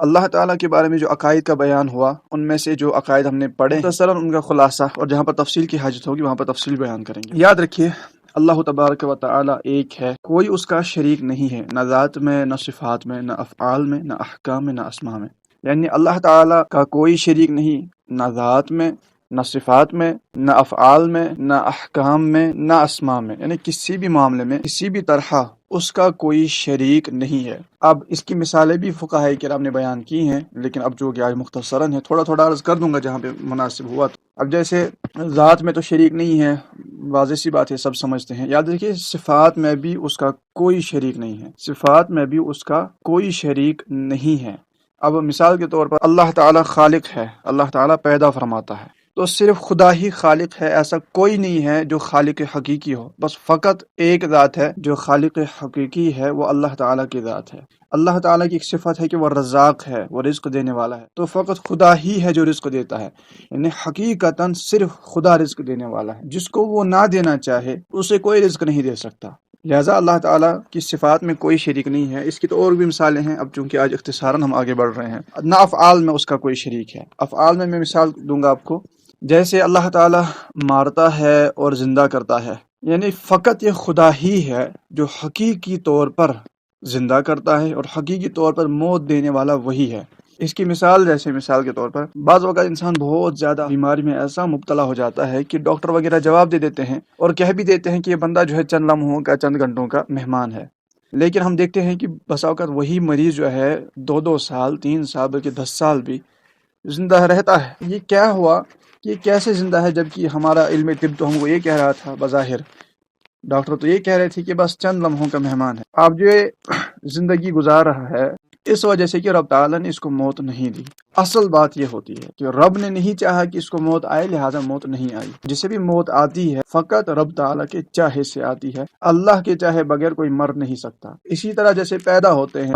اللہ تعالیٰ کے بارے میں جو عقائد کا بیان ہوا، ان میں سے جو عقائد ہم نے پڑھے مختصراً ان کا خلاصہ، اور جہاں پر تفصیل کی حاجت ہوگی وہاں پر تفصیل بیان کریں گے۔ یاد رکھیے، اللہ تبارک و تعالیٰ ایک ہے، کوئی اس کا شریک نہیں ہے، نہ ذات میں، نہ صفات میں، نہ افعال میں، نہ احکام میں، نہ اسماء میں۔ یعنی اللہ تعالیٰ کا کوئی شریک نہیں، نہ ذات میں، نہ صفات میں، نہ افعال میں، نہ احکام میں، نہ اسماء میں، یعنی کسی بھی معاملے میں کسی بھی طرح اس کا کوئی شریک نہیں ہے۔ اب اس کی مثالیں بھی فقہاء کرام نے بیان کی ہیں، لیکن اب جو کہ آج مختصراً ہے، تھوڑا تھوڑا عرض کر دوں گا جہاں پہ مناسب ہوا۔ اب جیسے ذات میں تو شریک نہیں ہے، واضح سی بات ہے، سب سمجھتے ہیں۔ یاد رکھیے، صفات میں بھی اس کا کوئی شریک نہیں ہے، صفات میں بھی اس کا کوئی شریک نہیں ہے۔ اب مثال کے طور پر اللہ تعالیٰ خالق ہے، اللہ تعالیٰ پیدا فرماتا ہے، تو صرف خدا ہی خالق ہے، ایسا کوئی نہیں ہے جو خالق حقیقی ہو۔ بس فقط ایک ذات ہے جو خالق حقیقی ہے، وہ اللہ تعالیٰ کی ذات ہے۔ اللہ تعالیٰ کی ایک صفت ہے کہ وہ رزاق ہے، وہ رزق دینے والا ہے، تو فقط خدا ہی ہے جو رزق دیتا ہے، یعنی حقیقتاً صرف خدا رزق دینے والا ہے۔ جس کو وہ نہ دینا چاہے اسے کوئی رزق نہیں دے سکتا، لہٰذا اللہ تعالیٰ کی صفات میں کوئی شریک نہیں ہے۔ اس کی تو اور بھی مثالیں ہیں، اب چونکہ آج اختصاراً ہم آگے بڑھ رہے ہیں۔ نہ افعال میں اس کا کوئی شریک ہے۔ افعال میں مثال دوں گا آپ کو، جیسے اللہ تعالیٰ مارتا ہے اور زندہ کرتا ہے، یعنی فقط یہ خدا ہی ہے جو حقیقی طور پر زندہ کرتا ہے اور حقیقی طور پر موت دینے والا وہی ہے۔ اس کی مثال، جیسے مثال کے طور پر بعض اوقات انسان بہت زیادہ بیماری میں ایسا مبتلا ہو جاتا ہے کہ ڈاکٹر وغیرہ جواب دے دیتے ہیں اور کہہ بھی دیتے ہیں کہ یہ بندہ جو ہے چند لمحوں کا، چند گھنٹوں کا مہمان ہے، لیکن ہم دیکھتے ہیں کہ بسا اوقات وہی مریض جو ہے 2 سال، 3 سال، بلکہ 10 سال بھی زندہ رہتا ہے۔ یہ کیا ہوا، یہ کیسے زندہ ہے، جبکہ ہمارا علم طب تو ہم کو یہ کہہ رہا تھا، بظاہر ڈاکٹر تو یہ کہہ رہے تھے کہ بس چند لمحوں کا مہمان ہے۔ آپ جو زندگی گزار رہا ہے اس وجہ سے کہ رب تعالیٰ نے اس کو موت نہیں دی۔ اصل بات یہ ہوتی ہے کہ رب نے نہیں چاہا کہ اس کو موت آئے، لہٰذا موت نہیں آئی۔ جسے بھی موت آتی ہے فقط رب تعالیٰ کے چاہے سے آتی ہے، اللہ کے چاہے بغیر کوئی مر نہیں سکتا۔ اسی طرح جیسے پیدا ہوتے ہیں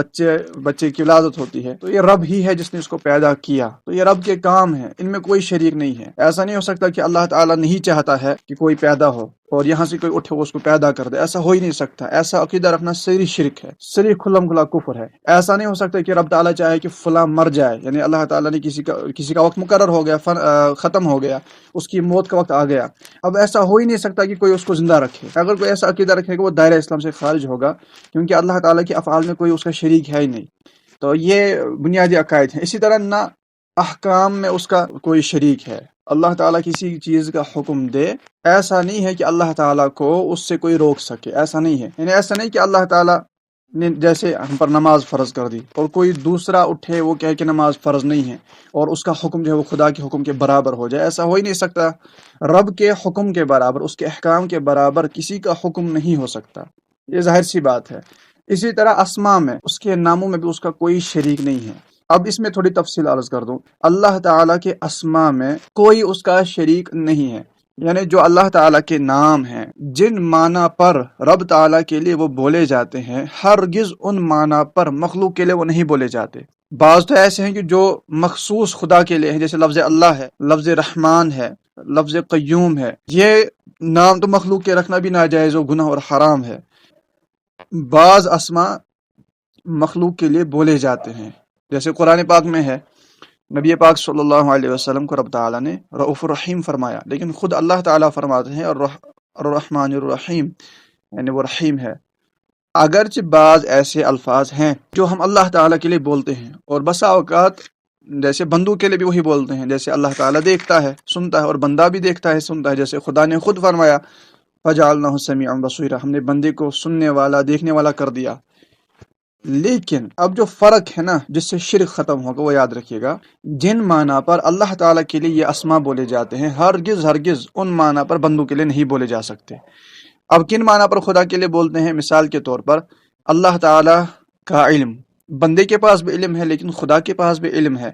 بچے کی ولادت ہوتی ہے، تو یہ رب ہی ہے جس نے اس کو پیدا کیا، تو یہ رب کے کام ہے، ان میں کوئی شریک نہیں ہے۔ ایسا نہیں ہو سکتا کہ اللہ تعالیٰ نہیں چاہتا ہے کہ کوئی پیدا ہو اور یہاں سے کوئی اٹھے اس کو پیدا کر دے، ایسا ہو ہی نہیں سکتا۔ ایسا عقیدہ رکھنا صریح شرک ہے، صریح کھلم کھلا کفر ہے۔ ایسا نہیں ہو سکتا کہ رب تعالیٰ چاہے کہ فلاں مر جائے، یعنی اللہ تعالیٰ نے کسی کا وقت مقرر ہو گیا، ختم ہو گیا، اس کی موت کا وقت آ گیا، اب ایسا ہو ہی نہیں سکتا کہ کوئی اس کو زندہ رکھے۔ اگر کوئی ایسا عقیدہ رکھے گا وہ دائرہ اسلام سے خارج ہوگا، کیونکہ اللہ تعالیٰ کے افعال میں کوئی اس کا شریک ہے ہی نہیں۔ تو یہ بنیادی عقائد ہیں۔ اسی طرح نہ احکام میں اس کا کوئی شریک ہے۔ اللہ تعالیٰ کسی چیز کا حکم دے، ایسا نہیں ہے کہ اللہ تعالیٰ کو اس سے کوئی روک سکے، ایسا نہیں ہے۔ یعنی ایسا نہیں کہ اللہ تعالیٰ نے جیسے ہم پر نماز فرض کر دی اور کوئی دوسرا اٹھے وہ کہے کہ نماز فرض نہیں ہے اور اس کا حکم جو ہے وہ خدا کے حکم کے برابر ہو جائے، ایسا ہو ہی نہیں سکتا۔ رب کے حکم کے برابر، اس کے احکام کے برابر کسی کا حکم نہیں ہو سکتا، یہ ظاہر سی بات ہے۔ اسی طرح اسماء میں، اس کے ناموں میں بھی اس کا کوئی شریک نہیں ہے۔ اب اس میں تھوڑی تفصیل عرض کر دوں، اللہ تعالیٰ کے اسماء میں کوئی اس کا شریک نہیں ہے، یعنی جو اللہ تعالیٰ کے نام ہیں، جن معنی پر رب تعالیٰ کے لیے وہ بولے جاتے ہیں، ہرگز ان معنی پر مخلوق کے لیے وہ نہیں بولے جاتے۔ بعض تو ایسے ہیں کہ جو مخصوص خدا کے لیے ہیں، جیسے لفظ اللہ ہے، لفظ رحمان ہے، لفظ قیوم ہے، یہ نام تو مخلوق کے رکھنا بھی ناجائز و گناہ اور حرام ہے۔ بعض اسماء مخلوق کے لیے بولے جاتے ہیں، جیسے قرآن پاک میں ہے، نبی پاک صلی اللہ علیہ وسلم کو رب تعالیٰ نے رؤوف الرحیم فرمایا، لیکن خود اللہ تعالیٰ فرماتے ہیں الرحمن الرحیم، یعنی وہ رحیم ہے۔ اگرچہ بعض ایسے الفاظ ہیں جو ہم اللہ تعالیٰ کے لیے بولتے ہیں، اور بسا اوقات جیسے بندوں کے لیے بھی وہی بولتے ہیں، جیسے اللہ تعالیٰ دیکھتا ہے، سنتا ہے، اور بندہ بھی دیکھتا ہے، سنتا ہے، جیسے خدا نے خود فرمایا فَجَعَلْنَاهُ سَمِيعًا بَصِيرًا، ہم نے بندے کو سننے والا، دیکھنے والا کر دیا۔ لیکن اب جو فرق ہے نا جس سے شرک ختم ہوگا، وہ یاد رکھیے گا، جن معنی پر اللہ تعالیٰ کے لیے یہ اسماء بولے جاتے ہیں، ہرگز ان معنی پر بندوں کے لیے نہیں بولے جا سکتے۔ اب کن معنی پر خدا کے لیے بولتے ہیں؟ مثال کے طور پر اللہ تعالیٰ کا علم، بندے کے پاس بھی علم ہے لیکن خدا کے پاس بھی علم ہے،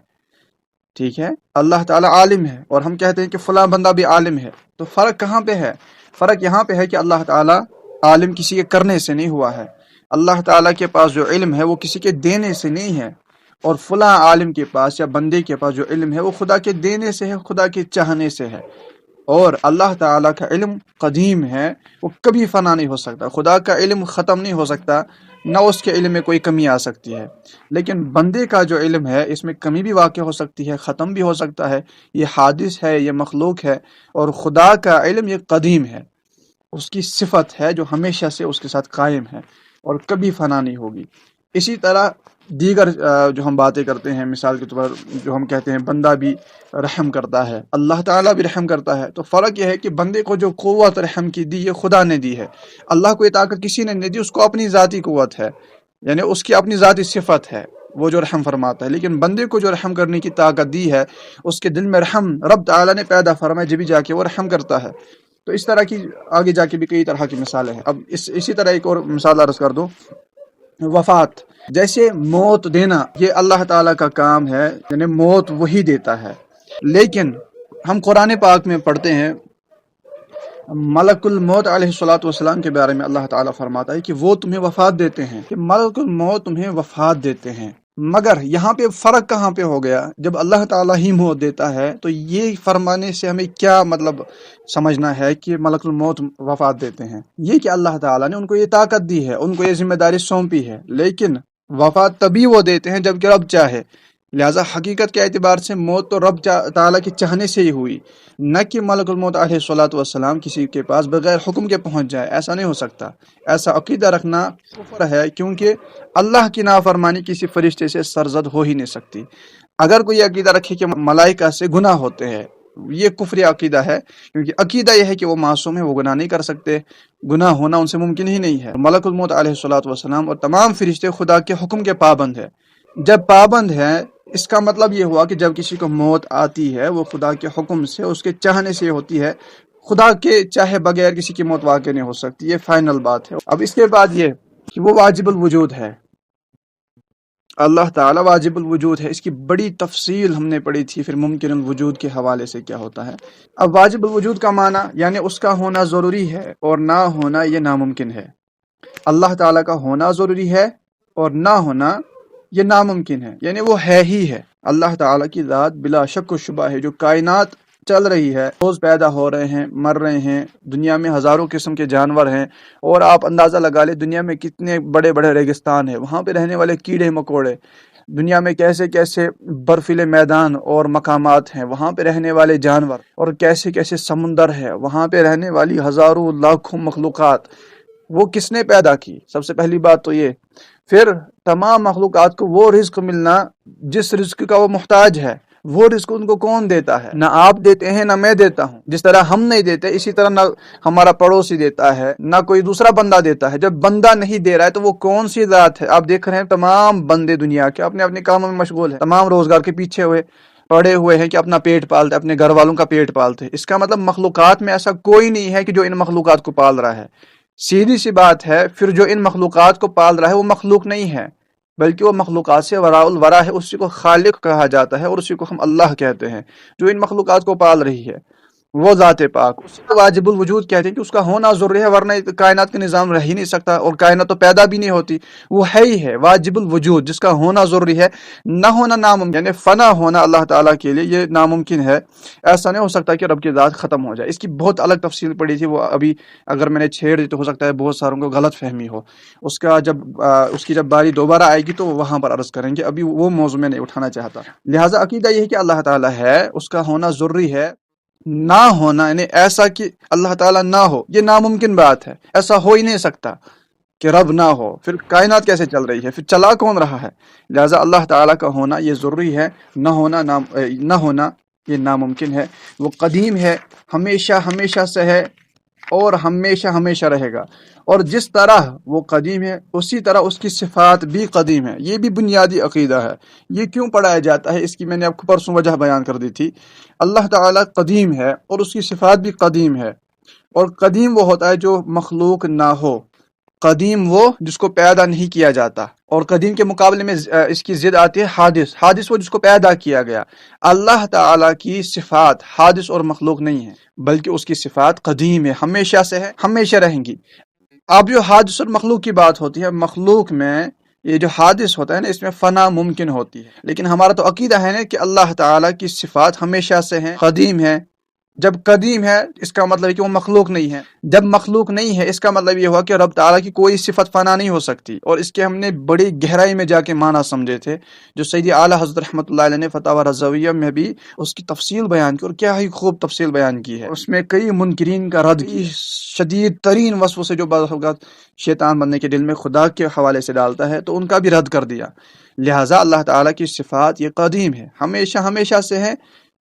ٹھیک ہے؟ اللہ تعالیٰ عالم ہے اور ہم کہتے ہیں کہ فلاں بندہ بھی عالم ہے، تو فرق کہاں پہ ہے؟ فرق یہاں پہ ہے کہ اللہ تعالیٰ عالم کسی کے کرنے سے نہیں ہوا ہے، اللہ تعالیٰ کے پاس جو علم ہے وہ کسی کے دینے سے نہیں ہے، اور فلاں عالم کے پاس یا بندے کے پاس جو علم ہے وہ خدا کے دینے سے ہے، خدا کے چاہنے سے ہے۔ اور اللہ تعالیٰ کا علم قدیم ہے، وہ کبھی فنا نہیں ہو سکتا، خدا کا علم ختم نہیں ہو سکتا، نہ اس کے علم میں کوئی کمی آ سکتی ہے۔ لیکن بندے کا جو علم ہے اس میں کمی بھی واقع ہو سکتی ہے، ختم بھی ہو سکتا ہے، یہ حادث ہے، یہ مخلوق ہے، اور خدا کا علم یہ قدیم ہے، اس کی صفت ہے جو ہمیشہ سے اس کے ساتھ قائم ہے اور کبھی فنا نہیں ہوگی۔ اسی طرح دیگر جو ہم باتیں کرتے ہیں، مثال کے طور پر جو ہم کہتے ہیں بندہ بھی رحم کرتا ہے، اللہ تعالیٰ بھی رحم کرتا ہے، تو فرق یہ ہے کہ بندے کو جو قوت رحم کی دی یہ خدا نے دی ہے، اللہ کو یہ طاقت کسی نے نہیں دی، اس کو اپنی ذاتی قوت ہے، یعنی اس کی اپنی ذاتی صفت ہے وہ جو رحم فرماتا ہے۔ لیکن بندے کو جو رحم کرنے کی طاقت دی ہے، اس کے دل میں رحم رب تعالیٰ نے پیدا فرمایا، جبھی جا کے وہ رحم کرتا ہے۔ تو اس طرح کی آگے جا کے بھی کئی طرح کی مثالیں ہیں۔ اب اسی طرح ایک اور مثال عرض کر دو، وفات، جیسے موت دینا یہ اللہ تعالیٰ کا کام ہے، یعنی موت وہی دیتا ہے، لیکن ہم قرآن پاک میں پڑھتے ہیں ملک الموت علیہ الصلوۃ والسلام کے بارے میں اللہ تعالیٰ فرماتا ہے کہ وہ تمہیں وفات دیتے ہیں، کہ ملک الموت تمہیں وفات دیتے ہیں۔ مگر یہاں پہ فرق کہاں پہ ہو گیا؟ جب اللہ تعالیٰ ہی موت دیتا ہے تو یہ فرمانے سے ہمیں کیا مطلب سمجھنا ہے کہ ملک الموت وفات دیتے ہیں؟ یہ کہ اللہ تعالیٰ نے ان کو یہ طاقت دی ہے، ان کو یہ ذمہ داری سونپی ہے، لیکن وفات تبھی وہ دیتے ہیں جب کہ رب چاہے۔ لہٰذا حقیقت کے اعتبار سے موت تو رب تعالیٰ کے چاہنے سے ہی ہوئی، نہ کہ ملک الموت علیہ الصلوۃ والسلام کسی کے پاس بغیر حکم کے پہنچ جائے، ایسا نہیں ہو سکتا۔ ایسا عقیدہ رکھنا کفر ہے، کیونکہ اللہ کی نافرمانی کسی فرشتے سے سرزد ہو ہی نہیں سکتی۔ اگر کوئی عقیدہ رکھے کہ ملائکہ سے گناہ ہوتے ہیں، یہ کفر عقیدہ ہے، کیونکہ عقیدہ یہ ہے کہ وہ معصوم ہے، وہ گناہ نہیں کر سکتے، گناہ ہونا ان سے ممکن ہی نہیں ہے۔ ملک الموت علیہ الصلوۃ والسلام اور تمام فرشتے خدا کے حکم کے پابند ہیں۔ جب پابند ہیں، اس کا مطلب یہ ہوا کہ جب کسی کو موت آتی ہے وہ خدا کے حکم سے، اس کے چاہنے سے ہوتی ہے، خدا کے چاہے بغیر کسی کی موت واقع نہیں ہو سکتی، یہ فائنل بات ہے۔ اب اس کے بعد یہ کہ وہ واجب الوجود ہے، اللہ تعالیٰ واجب الوجود ہے، اس کی بڑی تفصیل ہم نے پڑھی تھی، پھر ممکن الوجود کے حوالے سے کیا ہوتا ہے۔ اب واجب الوجود کا معنی یعنی اس کا ہونا ضروری ہے اور نہ ہونا یہ ناممکن ہے۔ اللہ تعالیٰ کا ہونا ضروری ہے اور نہ ہونا یہ ناممکن ہے، یعنی وہ ہے ہی ہے۔ اللہ تعالیٰ کی ذات بلا شک و شبہ ہے، جو کائنات چل رہی ہے، روز پیدا ہو رہے ہیں، مر رہے ہیں، دنیا میں ہزاروں قسم کے جانور ہیں، اور آپ اندازہ لگا لیں دنیا میں کتنے بڑے بڑے ریگستان ہیں، وہاں پہ رہنے والے کیڑے مکوڑے، دنیا میں کیسے کیسے برفیلے میدان اور مقامات ہیں، وہاں پہ رہنے والے جانور، اور کیسے کیسے سمندر ہے، وہاں پہ رہنے والی ہزاروں لاکھوں مخلوقات، وہ کس نے پیدا کی؟ سب سے پہلی بات تو یہ۔ پھر تمام مخلوقات کو وہ رزق ملنا جس رزق کا وہ محتاج ہے، وہ رزق ان کو کون دیتا ہے؟ نہ آپ دیتے ہیں نہ میں دیتا ہوں، جس طرح ہم نہیں دیتے اسی طرح نہ ہمارا پڑوسی دیتا ہے، نہ کوئی دوسرا بندہ دیتا ہے۔ جب بندہ نہیں دے رہا ہے تو وہ کون سی ذات ہے؟ آپ دیکھ رہے ہیں تمام بندے دنیا کے اپنے اپنے کاموں میں مشغول ہیں، تمام روزگار کے پیچھے پڑے ہوئے ہیں کہ اپنا پیٹ پالتے، اپنے گھر والوں کا پیٹ پالتے۔ اس کا مطلب مخلوقات میں ایسا کوئی نہیں ہے کہ جو ان مخلوقات کو پال رہا ہے۔ سیدھی سی بات ہے، پھر جو ان مخلوقات کو پال رہا ہے وہ مخلوق نہیں ہے، بلکہ وہ مخلوقات سے وراء الورا ہے، اسی کو خالق کہا جاتا ہے اور اسی کو ہم اللہ کہتے ہیں۔ جو ان مخلوقات کو پال رہی ہے وہ ذات پاک، اسی کو واجب الوجود کہتے ہیں کہ اس کا ہونا ضروری ہے، ورنہ کائنات کا نظام رہ ہی نہیں سکتا، اور کائنات تو پیدا بھی نہیں ہوتی۔ وہ ہے ہی ہے واجب الوجود، جس کا ہونا ضروری ہے، نہ ہونا ناممکن، یعنی فنا ہونا اللہ تعالیٰ کے لیے یہ ناممکن ہے۔ ایسا نہیں ہو سکتا کہ رب کی ذات ختم ہو جائے۔ اس کی بہت الگ تفصیل پڑی تھی، وہ ابھی اگر میں نے چھیڑ دی تو ہو سکتا ہے بہت ساروں کو غلط فہمی ہو۔ اس کی جب باری دوبارہ آئے گی تو وہاں پر عرض کریں گے، ابھی وہ موضوع میں نہیں اٹھانا چاہتا۔ لہٰذا عقیدہ یہ ہے کہ اللہ تعالیٰ ہے، اس کا ہونا ضروری ہے، نہ ہونا یعنی ایسا کہ اللہ تعالیٰ نہ ہو یہ ناممکن بات ہے، ایسا ہو ہی نہیں سکتا کہ رب نہ ہو، پھر کائنات کیسے چل رہی ہے، پھر چلا کون رہا ہے؟ لہٰذا اللہ تعالیٰ کا ہونا یہ ضروری ہے، نہ ہونا یہ ناممکن ہے۔ وہ قدیم ہے، ہمیشہ ہمیشہ سے ہے اور ہمیشہ ہمیشہ رہے گا، اور جس طرح وہ قدیم ہے اسی طرح اس کی صفات بھی قدیم ہے۔ یہ بھی بنیادی عقیدہ ہے۔ یہ کیوں پڑھایا جاتا ہے؟ اس کی میں نے آپ کو پرسوں وجہ بیان کر دی تھی۔ اللہ تعالیٰ قدیم ہے اور اس کی صفات بھی قدیم ہے، اور قدیم وہ ہوتا ہے جو مخلوق نہ ہو، قدیم وہ جس کو پیدا نہیں کیا جاتا، اور قدیم کے مقابلے میں اس کی ضد آتی ہے حادث، حادث وہ جس کو پیدا کیا گیا۔ اللہ تعالیٰ کی صفات حادث اور مخلوق نہیں ہے، بلکہ اس کی صفات قدیم ہے، ہمیشہ سے ہے، ہمیشہ رہیں گی۔ اب جو حادث اور مخلوق کی بات ہوتی ہے، مخلوق میں یہ جو حادث ہوتا ہے نا، اس میں فنا ممکن ہوتی ہے، لیکن ہمارا تو عقیدہ ہے نا کہ اللہ تعالیٰ کی صفات ہمیشہ سے ہیں، قدیم ہیں، جب قدیم ہے اس کا مطلب ہے کہ وہ مخلوق نہیں ہے، جب مخلوق نہیں ہے اس کا مطلب یہ ہوا کہ رب تعالیٰ کی کوئی صفت فنا نہیں ہو سکتی، اور اس کے ہم نے بڑی گہرائی میں جا کے معنی سمجھے تھے، جو سیدی اعلیٰ حضرت رحمۃ اللہ علیہ نے فتاوی رضویہ میں بھی اس کی تفصیل بیان کی، اور کیا ہی خوب تفصیل بیان کی ہے، اس میں کئی منکرین کا رد کی، شدید ترین وسوسے جو بعض اوقات شیطان بندے کے دل میں خدا کے حوالے سے ڈالتا ہے تو ان کا بھی رد کر دیا۔ لہٰذا اللہ تعالیٰ کی صفات یہ قدیم ہے، ہمیشہ ہمیشہ سے ہے،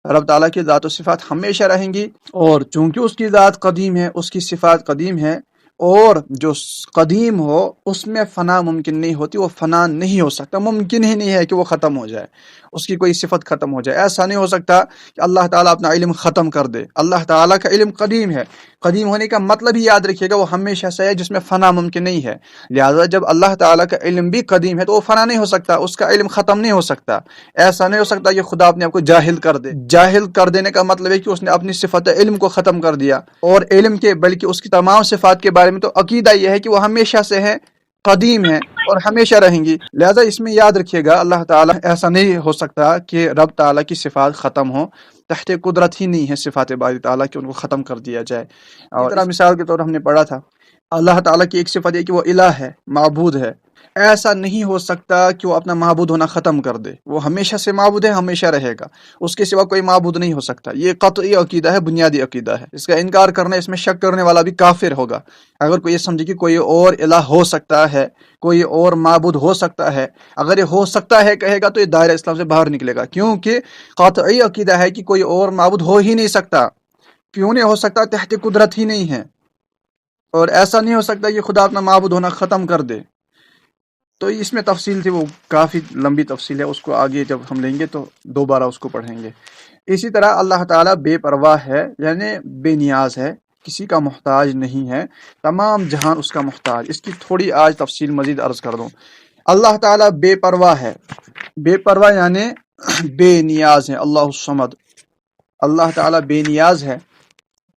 رب تعالیٰ کی ذات و صفات ہمیشہ رہیں گی، اور چونکہ اس کی ذات قدیم ہے، اس کی صفات قدیم ہے، اور جو قدیم ہو اس میں فنا ممکن نہیں ہوتی، وہ فنا نہیں ہو سکتا، ممکن ہی نہیں ہے کہ وہ ختم ہو جائے، اس کی کوئی صفت ختم ہو جائے، ایسا نہیں ہو سکتا کہ اللہ تعالیٰ اپنا علم ختم کر دے۔ اللہ تعالیٰ کا علم قدیم ہے، قدیم ہونے کا مطلب ہی یاد رکھیے گا وہ ہمیشہ سے ہے جس میں فنا ممکن نہیں ہے، لہٰذا جب اللہ تعالیٰ کا علم بھی قدیم ہے تو وہ فنا نہیں ہو سکتا، اس کا علم ختم نہیں ہو سکتا۔ ایسا نہیں ہو سکتا کہ خدا اپنے آپ کو جاہل کر دے، جاہل کر دینے کا مطلب ہے کہ اس نے اپنی صفت علم کو ختم کر دیا، اور علم کے بلکہ اس کی تمام صفات کے بارے میں تو عقیدہ یہ ہے کہ وہ ہمیشہ سے ہے، قدیم ہے اور ہمیشہ رہیں گی۔ لہٰذا اس میں یاد رکھیے گا اللہ تعالیٰ ایسا نہیں ہو سکتا کہ رب تعالیٰ کی صفات ختم ہوں، تحت قدرت ہی نہیں ہے صفات باری تعالیٰ کہ ان کو ختم کر دیا جائے۔ اور طرح مثال کے طور ہم نے پڑھا تھا اللہ تعالیٰ کی ایک صفت ہے کہ وہ الہ ہے، معبود ہے، ایسا نہیں ہو سکتا کہ وہ اپنا معبود ہونا ختم کر دے، وہ ہمیشہ سے معبود ہے، ہمیشہ رہے گا، اس کے سوا کوئی معبود نہیں ہو سکتا۔ یہ قطعی عقیدہ ہے، بنیادی عقیدہ ہے، اس کا انکار کرنا، اس میں شک کرنے والا بھی کافر ہوگا۔ اگر کوئی یہ سمجھے کہ کوئی اور الہ ہو سکتا ہے، کوئی اور معبود ہو سکتا ہے، اگر یہ ہو سکتا ہے کہے گا تو یہ دائرہ اسلام سے باہر نکلے گا، کیونکہ قطعی عقیدہ ہے کہ کوئی اور معبود ہو ہی نہیں سکتا۔ کیوں نہیں ہو سکتا؟ تحت قدرت ہی نہیں ہے، اور ایسا نہیں ہو سکتا کہ خدا اپنا معبود ہونا ختم کر دے۔ تو اس میں تفصیل تھی، وہ کافی لمبی تفصیل ہے، اس کو آگے جب ہم لیں گے تو دوبارہ اس کو پڑھیں گے۔ اسی طرح اللہ تعالیٰ بے پرواہ ہے، یعنی بے نیاز ہے، کسی کا محتاج نہیں ہے، تمام جہان اس کا محتاج۔ اس کی تھوڑی آج تفصیل مزید عرض کر دوں۔ اللہ تعالیٰ بے پرواہ ہے، بے پرواہ یعنی بے نیاز ہے، اللہ الصمد، اللہ تعالیٰ بے نیاز ہے،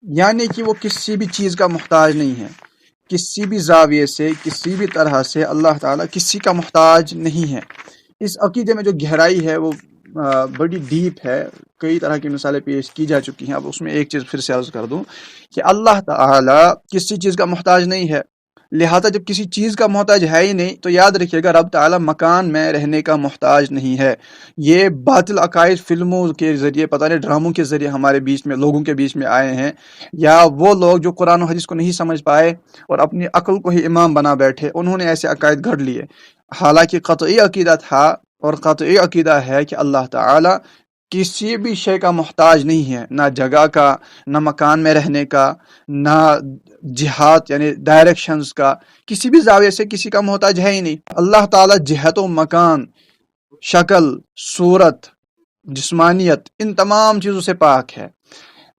یعنی کہ وہ کسی بھی چیز کا محتاج نہیں ہے، کسی بھی زاویے سے، کسی بھی طرح سے اللہ تعالیٰ کسی کا محتاج نہیں ہے۔ اس عقیدے میں جو گہرائی ہے وہ بڑی ڈیپ ہے، کئی طرح کی مثالیں پیش کی جا چکی ہیں، اب اس میں ایک چیز پھر سے عرض کر دوں کہ اللہ تعالیٰ کسی چیز کا محتاج نہیں ہے، لہٰذا جب کسی چیز کا محتاج ہے ہی نہیں تو یاد رکھیے گا رب تعالیٰ مکان میں رہنے کا محتاج نہیں ہے۔ یہ باطل عقائد فلموں کے ذریعے، پتہ نہیں ڈراموں کے ذریعے ہمارے بیچ میں، لوگوں کے بیچ میں آئے ہیں، یا وہ لوگ جو قرآن و حدیث کو نہیں سمجھ پائے اور اپنی عقل کو ہی امام بنا بیٹھے، انہوں نے ایسے عقائد گھڑ لیے، حالانکہ قطعی عقیدہ تھا اور قطعی عقیدہ ہے کہ اللہ تعالیٰ کسی بھی شے کا محتاج نہیں ہے، نہ جگہ کا، نہ مکان میں رہنے کا، نہ جہات یعنی ڈائریکشنز کا، کسی بھی زاویے سے کسی کا محتاج ہے ہی نہیں۔ اللہ تعالیٰ جہت و مکان، شکل، صورت، جسمانیت، ان تمام چیزوں سے پاک ہے۔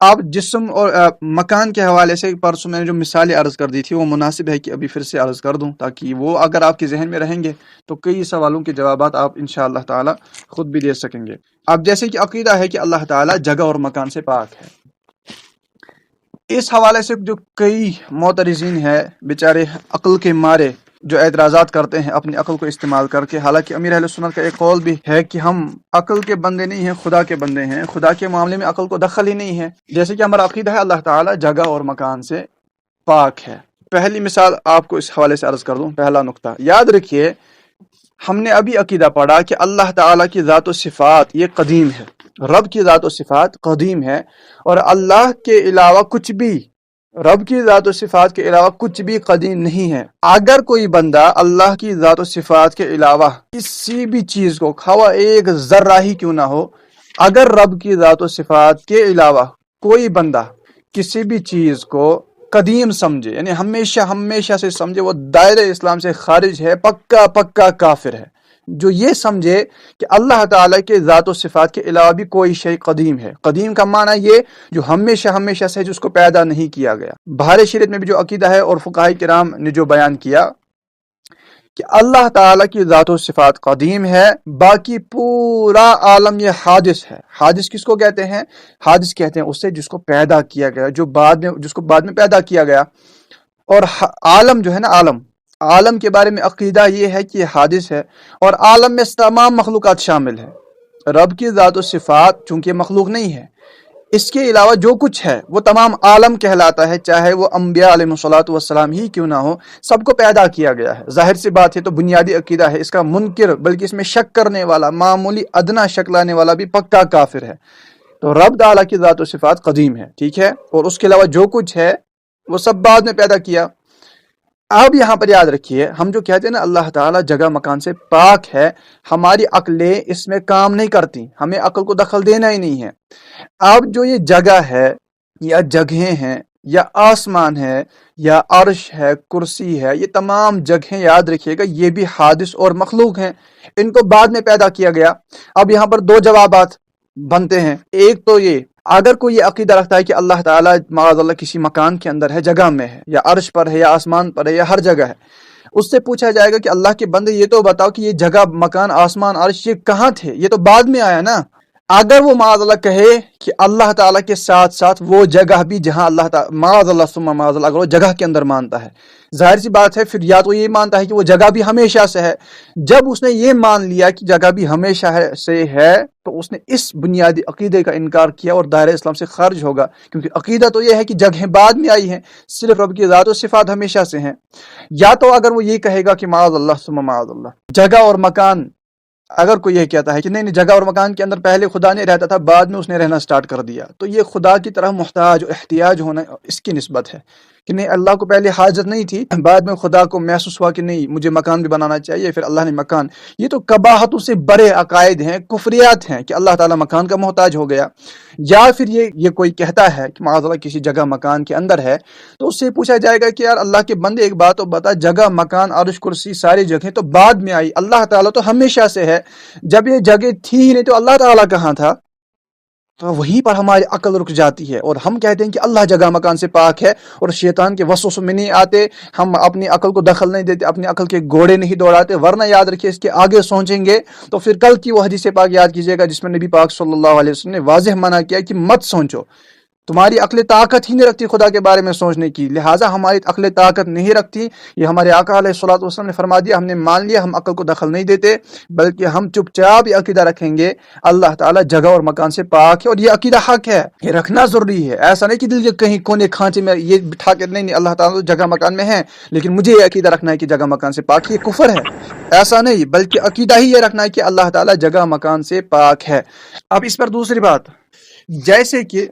آپ جسم اور مکان کے حوالے سے پرسوں میں نے جو مثالیں عرض کر دی تھی وہ مناسب ہے کہ ابھی پھر سے عرض کر دوں، تاکہ وہ اگر آپ کے ذہن میں رہیں گے تو کئی سوالوں کے جوابات آپ انشاءاللہ تعالی خود بھی دے سکیں گے۔ اب جیسے کہ عقیدہ ہے کہ اللہ تعالیٰ جگہ اور مکان سے پاک ہے، اس حوالے سے جو کئی معترضین ہیں بیچارے عقل کے مارے جو اعتراضات کرتے ہیں اپنی عقل کو استعمال کر کے، حالانکہ امیر اہل سنت کا ایک قول بھی ہے کہ ہم عقل کے بندے نہیں ہیں، خدا کے بندے ہیں، خدا کے معاملے میں عقل کو دخل ہی نہیں ہے۔ جیسے کہ ہمارا عقیدہ ہے اللہ تعالیٰ جگہ اور مکان سے پاک ہے۔ پہلی مثال آپ کو اس حوالے سے عرض کر دوں، پہلا نقطہ یاد رکھیے، ہم نے ابھی عقیدہ پڑھا کہ اللہ تعالیٰ کی ذات و صفات یہ قدیم ہے، رب کی ذات و صفات قدیم ہے، اور اللہ کے علاوہ کچھ بھی، رب کی ذات و صفات کے علاوہ کچھ بھی قدیم نہیں ہے۔ اگر کوئی بندہ اللہ کی ذات و صفات کے علاوہ کسی بھی چیز کو، خواہ ایک ذرہ ہی کیوں نہ ہو، اگر رب کی ذات و صفات کے علاوہ کوئی بندہ کسی بھی چیز کو قدیم سمجھے، یعنی ہمیشہ سے سمجھے، وہ دائرہ اسلام سے خارج ہے، پکا کافر ہے۔ جو یہ سمجھے کہ اللہ تعالیٰ کے ذات و صفات کے علاوہ بھی کوئی شے قدیم ہے، قدیم کا معنی یہ جو ہمیشہ سے جس کو پیدا نہیں کیا گیا۔ بہار شریعت میں بھی جو عقیدہ ہے اور فقہاء کرام نے جو بیان کیا کہ اللہ تعالیٰ کی ذات و صفات قدیم ہے، باقی پورا عالم یہ حادث ہے۔ حادث کس کو کہتے ہیں؟ حادث کہتے ہیں اسے جس کو پیدا کیا گیا، جس کو بعد میں پیدا کیا گیا۔ اور عالم جو ہے نا، عالم کے بارے میں عقیدہ یہ ہے کہ یہ حادث ہے، اور عالم میں تمام مخلوقات شامل ہے۔ رب کی ذات و صفات چونکہ مخلوق نہیں ہے، اس کے علاوہ جو کچھ ہے وہ تمام عالم کہلاتا ہے، چاہے وہ انبیاء علیہ الصلوۃ والسلام ہی کیوں نہ ہو، سب کو پیدا کیا گیا ہے۔ ظاہر سی بات ہے، تو بنیادی عقیدہ ہے، اس کا منکر بلکہ اس میں شک کرنے والا، معمولی ادنا شک لانے والا بھی پکا کافر ہے۔ تو رب تعالیٰ کی ذات و صفات قدیم ہے، ٹھیک ہے، اور اس کے علاوہ جو کچھ ہے وہ سب بعد میں پیدا کیا۔ اب یہاں پر یاد رکھیے، ہم جو کہتے ہیں نا اللہ تعالیٰ جگہ مکان سے پاک ہے، ہماری عقلیں اس میں کام نہیں کرتی، ہمیں عقل کو دخل دینا ہی نہیں ہے۔ اب جو یہ جگہ ہے یا جگہیں ہیں یا آسمان ہے یا عرش ہے، کرسی ہے، یہ تمام جگہیں یاد رکھیے گا یہ بھی حادث اور مخلوق ہیں، ان کو بعد میں پیدا کیا گیا۔ اب یہاں پر دو جوابات بنتے ہیں، ایک تو یہ، اگر کوئی یہ عقیدہ رکھتا ہے کہ اللہ تعالیٰ معاذ اللہ کسی مکان کے اندر ہے، جگہ میں ہے، یا عرش پر ہے یا آسمان پر ہے یا ہر جگہ ہے، اس سے پوچھا جائے گا کہ اللہ کے بندے یہ تو بتاؤ کہ یہ جگہ مکان آسمان عرش یہ کہاں تھے، یہ تو بعد میں آیا نا۔ اگر وہ معاذ اللہ کہے کہ اللہ تعالیٰ کے ساتھ ساتھ وہ جگہ بھی جہاں اللہ تعالیٰ معاذ اللہ ثم معاذ اللہ، اگر وہ جگہ کے اندر مانتا ہے، ظاہر سی بات ہے پھر یا تو یہ مانتا ہے کہ وہ جگہ بھی ہمیشہ سے ہے۔ جب اس نے یہ مان لیا کہ جگہ بھی ہمیشہ سے ہے تو اس نے اس بنیادی عقیدے کا انکار کیا اور دائرہ اسلام سے خارج ہوگا، کیونکہ عقیدہ تو یہ ہے کہ جگہیں بعد میں آئی ہیں، صرف رب کی ذات و صفات ہمیشہ سے ہیں۔ یا تو اگر وہ یہ کہے گا کہ معاذ اللہ ثم معاذ اللہ، جگہ اور مکان، اگر کوئی یہ کہتا ہے کہ نہیں جگہ اور مکان کے اندر پہلے خدا نہیں رہتا تھا، بعد میں اس نے رہنا سٹارٹ کر دیا، تو یہ خدا کی طرح محتاج و احتیاج ہونا اس کی نسبت ہے کہ نہیں اللہ کو پہلے حاجت نہیں تھی، بعد میں خدا کو محسوس ہوا کہ نہیں مجھے مکان بھی بنانا چاہیے، پھر اللہ نے مکان۔ یہ تو قباحتوں سے بڑے عقائد ہیں، کفریات ہیں کہ اللہ تعالیٰ مکان کا محتاج ہو گیا۔ یا پھر یہ کوئی کہتا ہے کہ معاذ اللہ کسی جگہ مکان کے اندر ہے، تو اس سے پوچھا جائے گا کہ یار اللہ کے بندے ایک بات تو بتا، جگہ مکان عرش کرسی ساری جگہیں تو بعد میں آئی، اللہ تعالیٰ تو ہمیشہ سے ہے، جب یہ جگہ تھی ہی نہیں تو اللہ تعالیٰ کہاں تھا؟ تو وہیں پر ہماری عقل رک جاتی ہے اور ہم کہتے ہیں کہ اللہ جگہ مکان سے پاک ہے، اور شیطان کے وسوسوں میں نہیں آتے، ہم اپنی عقل کو دخل نہیں دیتے، اپنی عقل کے گھوڑے نہیں دوڑاتے، ورنہ یاد رکھیے اس کے آگے سوچیں گے تو پھر کل کی وہ حدیث پاک یاد کیجیے گا جس میں نبی پاک صلی اللہ علیہ وسلم نے واضح منع کیا کہ مت سوچو، تمہاری عقل طاقت ہی نہیں رکھتی خدا کے بارے میں سوچنے کی، لہٰذا ہماری عقل طاقت نہیں رکھتی، یہ ہمارے آقا علیہ الصلوۃ والسلام نے فرما دیا، ہم نے مان لیا، ہم عقل کو دخل نہیں دیتے، بلکہ ہم چپ چاپ یہ عقیدہ رکھیں گے اللہ تعالیٰ جگہ اور مکان سے پاک ہے، اور یہ عقیدہ حق ہے، یہ رکھنا ضروری ہے۔ ایسا نہیں کہ دل کے کہیں کونے کھانچے میں یہ بٹھا کے نہیں اللہ تعالیٰ تو جگہ مکان میں ہے لیکن مجھے یہ عقیدہ رکھنا ہے کہ جگہ مکان سے پاک، یہ کفر ہے، ایسا نہیں، بلکہ عقیدہ ہی یہ رکھنا ہے کہ اللہ تعالیٰ جگہ مکان سے پاک ہے۔ اب اس پر دوسری بات، جیسے کہ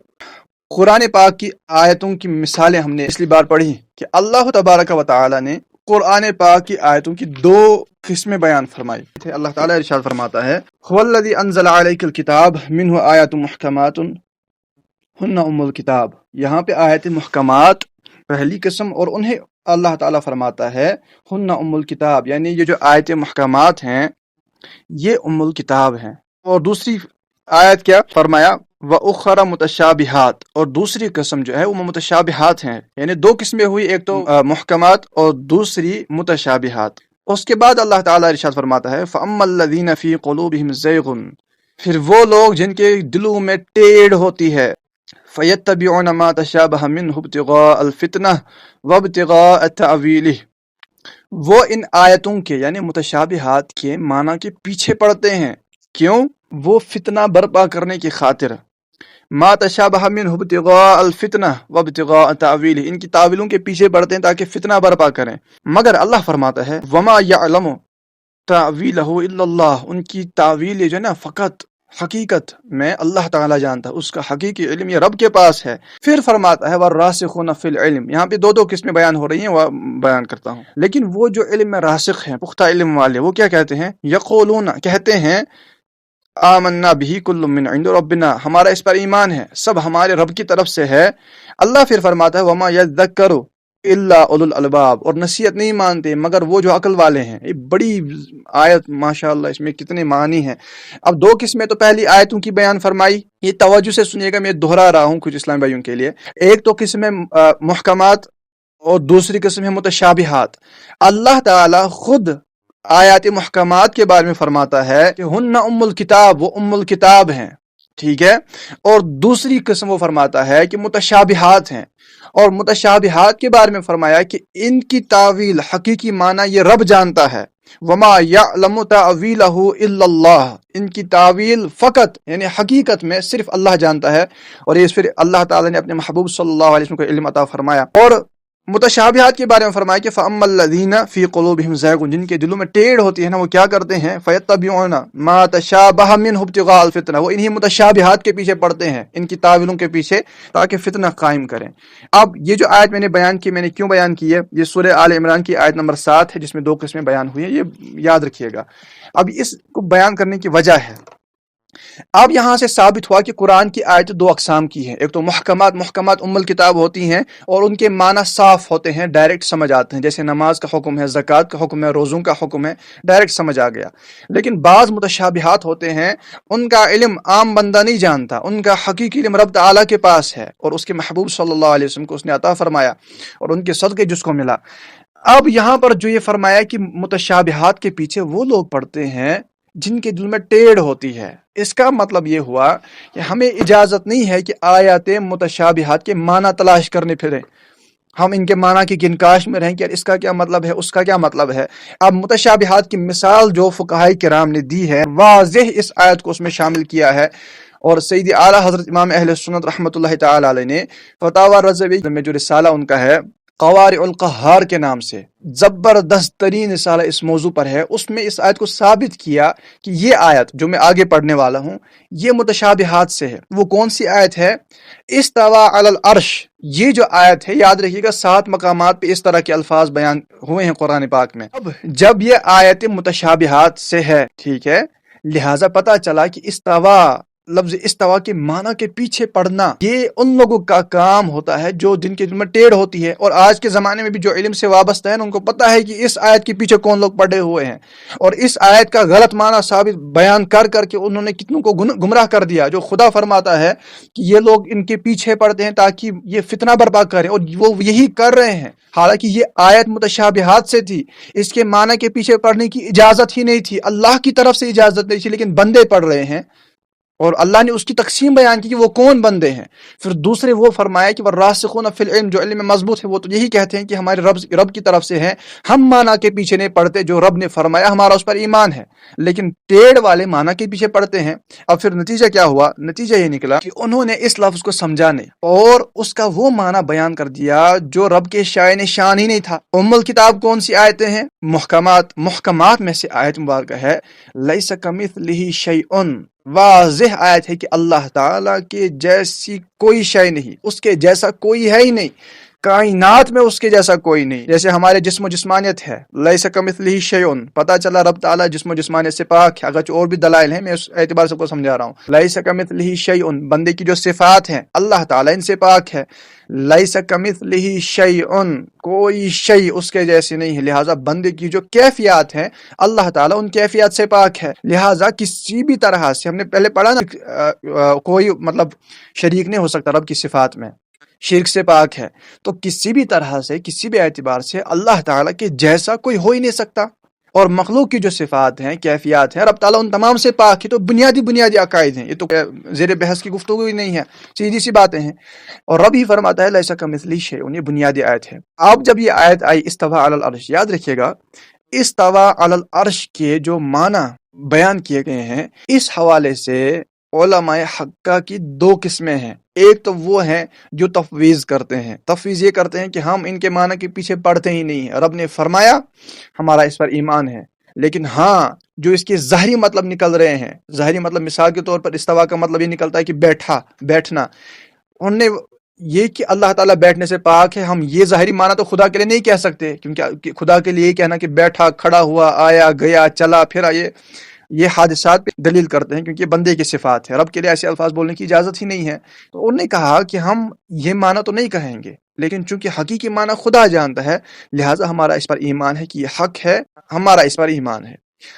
قرآن پاک کی آیتوں کی مثالیں ہم نے پچھلی بار پڑھی کہ اللہ تبارک و تعالی نے قرآن پاک کی آیتوں کی دو قسمیں بیان فرمائی تھے۔ اللہ تعالیٰ ارشاد فرماتا ہے هو الذی انزل علیک الکتاب منہ آیات محکمات ہن ام الکتاب، یہاں پہ آیت محکمات پہلی قسم، اور انہیں اللہ تعالیٰ فرماتا ہے ہن ام الکتاب، یعنی یہ جو آیت محکمات ہیں یہ ام الکتاب ہیں۔ اور دوسری آیت کیا فرمایا وَأُخَرَ مُتَشَابِهَاتٍ، اور دوسری قسم جو ہے وہ متشابہات ہیں، یعنی دو قسمیں ہوئی، ایک تو محکمات اور دوسری متشابہات۔ اس کے بعد اللہ تعالیٰ ارشاد فرماتا ہے فَأَمَّا الَّذِينَ فِي قُلُوبِهِمْ زَيْغٌ، پھر وہ لوگ جن کے دلوں میں ٹیڑھ ہوتی ہے، فَيَتَّبِعُونَ مَا تَشَابَهَ مِنْهُ ابْتِغَاءَ الْفِتْنَةِ وَابْتِغَاءَ تَأْوِيلِهِ، وہ ان آیتوں کے یعنی متشابہات کے معنی کے پیچھے پڑتے ہیں، کیوں؟ وہ فتنہ برپا کرنے کی خاطر، ما تشابہ منہ ابتغاء الفتنہ وابتغاء تأویلہ، ان کی تعویلوں کے پیچھے پڑتے ہیں تاکہ فتنہ برپا کریں، مگر اللہ فرماتا ہے وما یعلم تأویلہ الا اللہ، ان کی تعویل جو ہے نا فقط حقیقت میں اللہ تعالیٰ جانتا ہے، اس کا حقیقی علم یہ رب کے پاس ہے۔ پھر فرماتا ہے والراسخون فی العلم، یہاں پہ دو قسمیں بیان ہو رہی ہیں، وہ بیان کرتا ہوں، لیکن وہ جو علم میں راسخ ہیں، پختہ علم والے، وہ کیا کہتے ہیں؟ یقولون، کہتے ہیں آمنا بھی کل من عند ربنا، ہمارا اس پر ایمان ہے، سب ہمارے رب کی طرف سے ہے۔ اللہ پھر فرماتا ہے وما یذکر الا اولو الالباب، اور نصیحت نہیں مانتے مگر وہ جو عقل والے ہیں۔ یہ بڑی آیت ماشاءاللہ، اس میں کتنے معنی ہیں۔ اب دو قسمیں تو پہلی آیتوں کی بیان فرمائی، یہ توجہ سے سنیے گا، میں دہرا رہا ہوں کچھ اسلام بھائیوں کے لیے۔ ایک تو قسم ہے محکمات اور دوسری قسم ہے متشابہات۔ اللہ تعالی خود آیات محکمات کے بارے میں فرماتا ہے کہ ہن ام الکتاب، وہ ام الکتاب ہیں، ٹھیک ہے. اور دوسری قسم وہ فرماتا ہے کہ متشابہات ہیں، اور متشابہات کے بارے میں فرمایا کہ ان کی تعویل حقیقی معنی یہ رب جانتا ہے. وما یعلم تعویلہ الا اللہ، ان کی تعویل فقط یعنی حقیقت میں صرف اللہ جانتا ہے، اور یہ پھر اللہ تعالیٰ نے اپنے محبوب صلی اللہ علیہ وسلم کو علم عطا فرمایا. اور متشابہات کے بارے میں فرمایا کہ فَأَمَّا الَّذِينَ فِي قُلُوبِهِمْ زَيْغٌ، جن کے دلوں میں ٹیڑھ ہوتی ہے نا، وہ کیا کرتے ہیں فَيَتَّبِعُونَ مَا تَشَابَهَ مِنْهُ ابْتِغَاءَ الْفِتْنَةِ، وہ انہی متشابہات کے پیچھے پڑتے ہیں، ان کی تعویلوں کے پیچھے، تاکہ فتنہ قائم کریں. اب یہ جو آیت میں نے بیان کی، میں نے کیوں بیان کی ہے، یہ سورہ آل عمران کی آیت نمبر 7 ہے، جس میں 2 قسمیں بیان ہوئی ہیں، یہ یاد رکھیے گا. اب اس کو بیان کرنے کی وجہ ہے، اب یہاں سے ثابت ہوا کہ قرآن کی آیت 2 اقسام کی ہیں. ایک تو محکمات ام الکتاب ہوتی ہیں، اور ان کے معنی صاف ہوتے ہیں، ڈائریکٹ سمجھ آتے ہیں، جیسے نماز کا حکم ہے، زکوٰۃ کا حکم ہے، روزوں کا حکم ہے، ڈائریکٹ سمجھ آ گیا. لیکن بعض متشابہات ہوتے ہیں، ان کا علم عام بندہ نہیں جانتا، ان کا حقیقی علم رب تعالیٰ کے پاس ہے، اور اس کے محبوب صلی اللہ علیہ وسلم کو اس نے عطا فرمایا، اور ان کے صدقے جس کو ملا. اب یہاں پر جو یہ فرمایا کہ متشابہات کے پیچھے وہ لوگ پڑتے ہیں جن کے دل میں ٹیڑھ ہوتی ہے، اس کا مطلب یہ ہوا کہ ہمیں اجازت نہیں ہے کہ آیات متشابہات کے معنی تلاش کرنے پھریں، ہم ان کے معنی کی گنکاش میں رہیں کہ اس کا کیا مطلب ہے، اس کا کیا مطلب ہے. اب متشابہات کی مثال جو فقہائے کرام نے دی ہے، واضح اس آیت کو اس میں شامل کیا ہے. اور سید اعلیٰ حضرت امام اہل سنت رحمۃ اللہ تعالی علیہ نے فتاوی رضوی میں جو رسالہ ان کا ہے قوارع القہار کے نام سے، زبردست ترین رسالہ اس موضوع پر ہے، اس میں اس آیت کو ثابت کیا کہ یہ آیت جو میں آگے پڑھنے والا ہوں یہ متشابہات سے ہے. وہ کون سی آیت ہے؟ استوى علی العرش. یہ جو آیت ہے، یاد رکھیے گا 7 مقامات پہ اس طرح کے الفاظ بیان ہوئے ہیں قرآن پاک میں. اب جب یہ آیت متشابہات سے ہے، ٹھیک ہے، لہٰذا پتہ چلا کہ استوى، لفظ استوا کے معنی کے پیچھے پڑنا یہ ان لوگوں کا کام ہوتا ہے جو جن کے دل میں ٹیڑھ ہوتی ہے. اور آج کے زمانے میں بھی جو علم سے وابستہ ہیں ان کو پتہ ہے کہ اس آیت کے پیچھے کون لوگ پڑے ہوئے ہیں، اور اس آیت کا غلط معنی ثابت بیان کر کر کے انہوں نے کتنوں کو گمراہ کر دیا. جو خدا فرماتا ہے کہ یہ لوگ ان کے پیچھے پڑتے ہیں تاکہ یہ فتنہ برپا کریں، اور وہ یہی کر رہے ہیں. حالانکہ یہ آیت متشابہات سے تھی، اس کے معنی کے پیچھے پڑھنے کی اجازت ہی نہیں تھی، اللہ کی طرف سے اجازت نہیں تھی، لیکن بندے پڑھ رہے ہیں، اور اللہ نے اس کی تقسیم بیان کی کہ وہ کون بندے ہیں. پھر دوسرے وہ فرمایا کہ والراسخون فی العلم، جو علم میں مضبوط ہے وہ تو یہی کہتے ہیں کہ ہمارے رب کی طرف سے ہیں، ہم معنی کے پیچھے نہیں پڑتے، جو رب نے فرمایا ہمارا اس پر ایمان ہے. لیکن ٹیڑھ والے معنی کے پیچھے پڑتے ہیں. اب پھر نتیجہ کیا ہوا؟ نتیجہ یہ نکلا کہ انہوں نے اس لفظ کو سمجھا نہیں، اور اس کا وہ معنی بیان کر دیا جو رب کے شائن شان ہی نہیں تھا. ام الکتاب کون سی آیتیں ہیں؟ محکمات میں سے آیت مبارکہ ہے لیس کمثلہ شیء. واضح آیت ہے کہ اللہ تعالیٰ کے جیسی کوئی شے نہیں، اس کے جیسا کوئی ہے ہی نہیں، کائنات میں اس کے جیسا کوئی نہیں. جیسے ہمارے جسم و جسمانیت ہے، لیس کمثلہ شیء، پتہ چلا رب تعالیٰ جسم و جسمانیت سے پاک ہے، اگرچہ اور بھی دلائل ہیں، میں اس اعتبار سے کو سمجھا رہا ہوں. لیس کمثلہ شیء، بندے کی جو صفات ہیں اللہ تعالیٰ ان سے پاک ہے. لیس کمثلہ شیء، کوئی شیء اس کے جیسی نہیں ہے. لہٰذا بندے کی جو کیفیات ہیں اللہ تعالیٰ ان کیفیات سے پاک ہے. لہٰذا کسی بھی طرح سے، ہم نے پہلے پڑھا نا، کوئی مطلب شریک نہیں ہو سکتا رب کی صفات میں، شرک سے پاک ہے. تو کسی بھی طرح سے، کسی بھی اعتبار سے اللہ تعالیٰ کے جیسا کوئی ہو ہی نہیں سکتا. اور مخلوق کی جو صفات ہیں، کیفیات ہیں، رب تعالیٰ ان تمام سے پاک ہے. تو بنیادی عقائد ہیں، یہ تو زیر بحث کی گفتگو ہی نہیں ہے، سیدھی سی باتیں ہیں. اور رب ہی فرماتا ہے لیس کمثلہ شیء، یہ بنیادی آیت ہے. اب جب یہ آیت آئی استوى علی العرش، یاد رکھیے گا استوى علی العرش کے جو معنی بیان کیے گئے ہیں، اس حوالے سے علماء حقہ کی 2 قسمیں ہیں. ایک تو وہ ہیں جو تفویض کرتے ہیں، تفویض یہ کرتے ہیں کہ ہم ان کے معنی کے پیچھے پڑھتے ہی نہیں ہیں، رب نے فرمایا ہمارا اس پر ایمان ہے. لیکن ہاں جو اس کے ظاہری مطلب نکل رہے ہیں، ظاہری مطلب مثال کے طور پر استوا کا مطلب یہ نکلتا ہے کہ بیٹھنا، انہوں نے یہ کہ اللہ تعالیٰ بیٹھنے سے پاک ہے، ہم یہ ظاہری معنی تو خدا کے لیے نہیں کہہ سکتے، کیونکہ خدا کے لیے یہ کہنا کہ بیٹھا، کھڑا ہوا، آیا گیا، چلا پھرا، یہ حادثات پہ دلیل کرتے ہیں، کیونکہ بندے کی صفات ہے، رب کے لیے ایسے الفاظ بولنے کی اجازت ہی نہیں ہے. تو انہوں نے کہا کہ ہم یہ معنی تو نہیں کہیں گے، لیکن چونکہ حقیقی معنی خدا جانتا ہے، لہٰذا ہمارا اس پر ایمان ہے کہ یہ حق ہے، ہمارا اس پر ایمان ہے.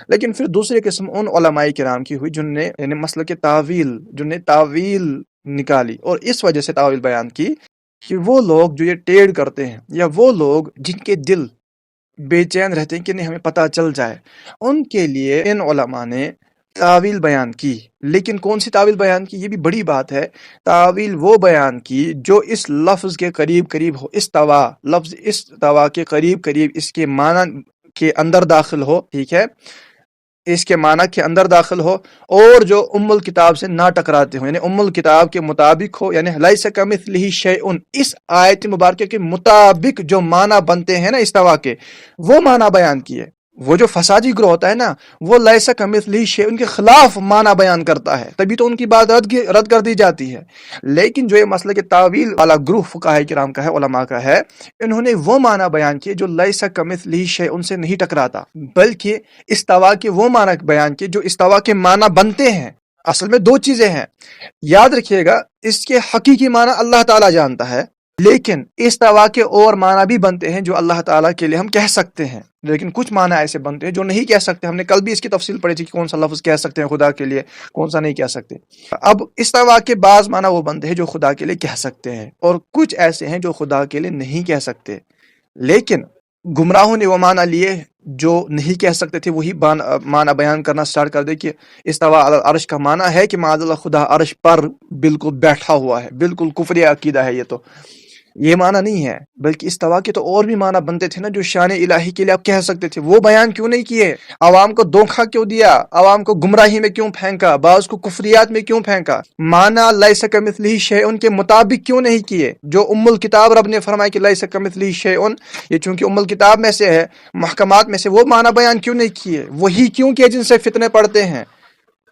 لیکن پھر دوسری قسم ان علماء کرام کی ہوئی جن نے یعنی مسلک تعویل، جن نے تعویل نکالی اور اس وجہ سے تعویل بیان کی کہ وہ لوگ جو یہ ٹیڑھ کرتے ہیں، یا وہ لوگ جن کے دل بے چین رہتے ہیں کہ نہیں ہمیں پتہ چل جائے، ان کے لیے ان علماء نے تعویل بیان کی، لیکن کون سی تعویل بیان کی؟ یہ بھی بڑی بات ہے۔ تعویل وہ بیان کی جو اس لفظ کے قریب قریب ہو، استوا، لفظ استوا کے قریب قریب اس کے معنی کے اندر داخل ہو، ٹھیک ہے، اس کے معنی کے اندر داخل ہو، اور جو ام الکتاب سے نہ ٹکراتے ہو، یعنی ام الکتاب کے مطابق ہو، یعنی لیس کمثلہ شیء، اس آیت مبارکہ کے مطابق جو معنی بنتے ہیں نا استوا کے، وہ معنی بیان کیے۔ وہ جو فسادی گروہ ہوتا ہے نا، وہ لیس کمثلہ شیء ان کے خلاف معنی بیان کرتا ہے، تبھی تو ان کی بات رد کر دی جاتی ہے۔ لیکن جو یہ مسئلہ کہ تعویل والا گروہ فقہاء کرام کا ہے، علماء کا ہے، انہوں نے وہ معنی بیان کیے جو لیس کمثلہ شیء ان سے نہیں ٹکراتا، بلکہ استوا کے وہ معنی بیان کیے جو استوا کے معنی بنتے ہیں۔ اصل میں دو چیزیں ہیں، یاد رکھیے گا، اس کے حقیقی معنی اللہ تعالیٰ جانتا ہے، لیکن استوا کے اور معنی بھی بنتے ہیں جو اللہ تعالیٰ کے لیے ہم کہہ سکتے ہیں، لیکن کچھ معنی ایسے بنتے ہیں جو نہیں کہہ سکتے۔ ہم نے کل بھی اس کی تفصیل پڑھی تھی کہ کون سا لفظ کہہ سکتے ہیں خدا کے لیے، کون سا نہیں کہہ سکتے۔ اب استوا کے بعض معنی وہ بنتے ہیں جو خدا کے لیے کہہ سکتے ہیں، اور کچھ ایسے ہیں جو خدا کے لیے نہیں کہہ سکتے، لیکن گمراہوں نے وہ معنی لیے جو نہیں کہہ سکتے تھے، وہی معنی بیان کرنا سٹارٹ کر دے کہ استوا علی العرش کا معنی ہے کہ معاذ اللہ خدا عرش پر بالکل بیٹھا ہوا ہے۔ بالکل کفری عقیدہ ہے یہ معنی نہیں ہے، بلکہ استوا کے تو اور بھی معنی بنتے تھے نا جو شان الہی کے لیے آپ کہہ سکتے تھے، وہ بیان کیوں نہیں کیے؟ عوام کو دھوکہ کیوں دیا؟ عوام کو گمراہی میں کیوں پھینکا؟ بعض کو کفریات میں کیوں پھینکا؟ معنی لیس کمثلہ شیء ان کے مطابق کیوں نہیں کیے؟ جو ام الکتاب رب نے فرمایا کہ لیس کمثلہ شیء، یہ چونکہ ام الکتاب میں سے ہے، محکمات میں سے، وہ معنی بیان کیوں نہیں کیے؟ وہی کیوں کیے جن سے فتنے پڑتے ہیں؟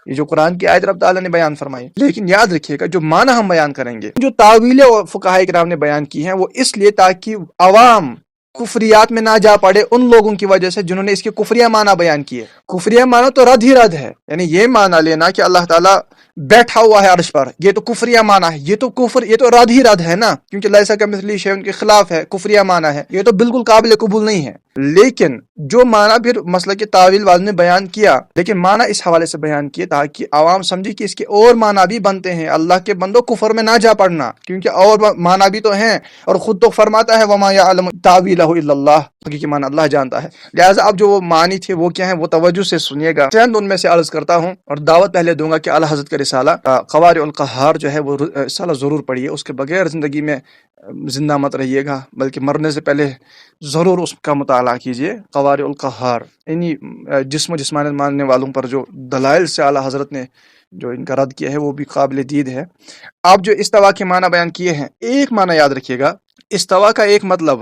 یہ جو قرآن کی آیت رب تعالیٰ نے بیان فرمائی۔ لیکن یاد رکھیے گا جو معنی ہم بیان کریں گے، جو تعویلیں فقہاء کرام نے بیان کی ہیں، وہ اس لیے تاکہ عوام کفریات میں نہ جا پڑے ان لوگوں کی وجہ سے جنہوں نے اس کے کفریہ معنی بیان کیے۔ کفریہ معنی تو رد ہی رد ہے، یعنی یہ معنی لینا کہ اللہ تعالیٰ بیٹھا ہوا ہے عرش پر، یہ تو کفریہ معنی ہے، یہ تو کفر، یہ تو رد ہی رد ہے نا، کیونکہ لیسا کمثلہ شیء ان کے خلاف ہے، کفریہ معنی ہے، یہ تو بالکل قابل قبول نہیں ہے۔ لیکن جو معنی پھر مسئلہ کے تعویل والوں نے بیان کیا، لیکن معنی اس حوالے سے بیان کیے تاکہ عوام سمجھے کہ اس کے اور معنی بھی بنتے ہیں، اللہ کے بندوں کفر میں نہ جا پڑنا، کیونکہ اور معنی بھی تو ہیں، اور خود تو فرماتا ہے وما یعلم تاویلہ الا اللہ، حقیقی معنی اللہ جانتا ہے۔ لہٰذا اب جو وہ معنی تھے وہ کیا ہیں، وہ توجہ سے سنیے گا۔ چند ان میں سے عرض کرتا ہوں، اور دعوت پہلے دوں گا کہ اعلیٰ حضرت کا رسالہ قوارع القہار جو ہے وہ رسالہ ضرور پڑھیے، اس کے بغیر زندگی میں زندہ مت رہیے گا، بلکہ مرنے سے پہلے ضرور اس کا مطالعہ کیجیے۔ قوارع القہار انہی جسم و جسمانیت ماننے والوں پر جو دلائل سے اعلیٰ حضرت نے جو ان کا رد کیا ہے وہ بھی قابل دید ہے۔ آپ جو استوا کے معنی بیان کیے ہیں، ایک معنی یاد رکھیے گا، استوا کا ایک مطلب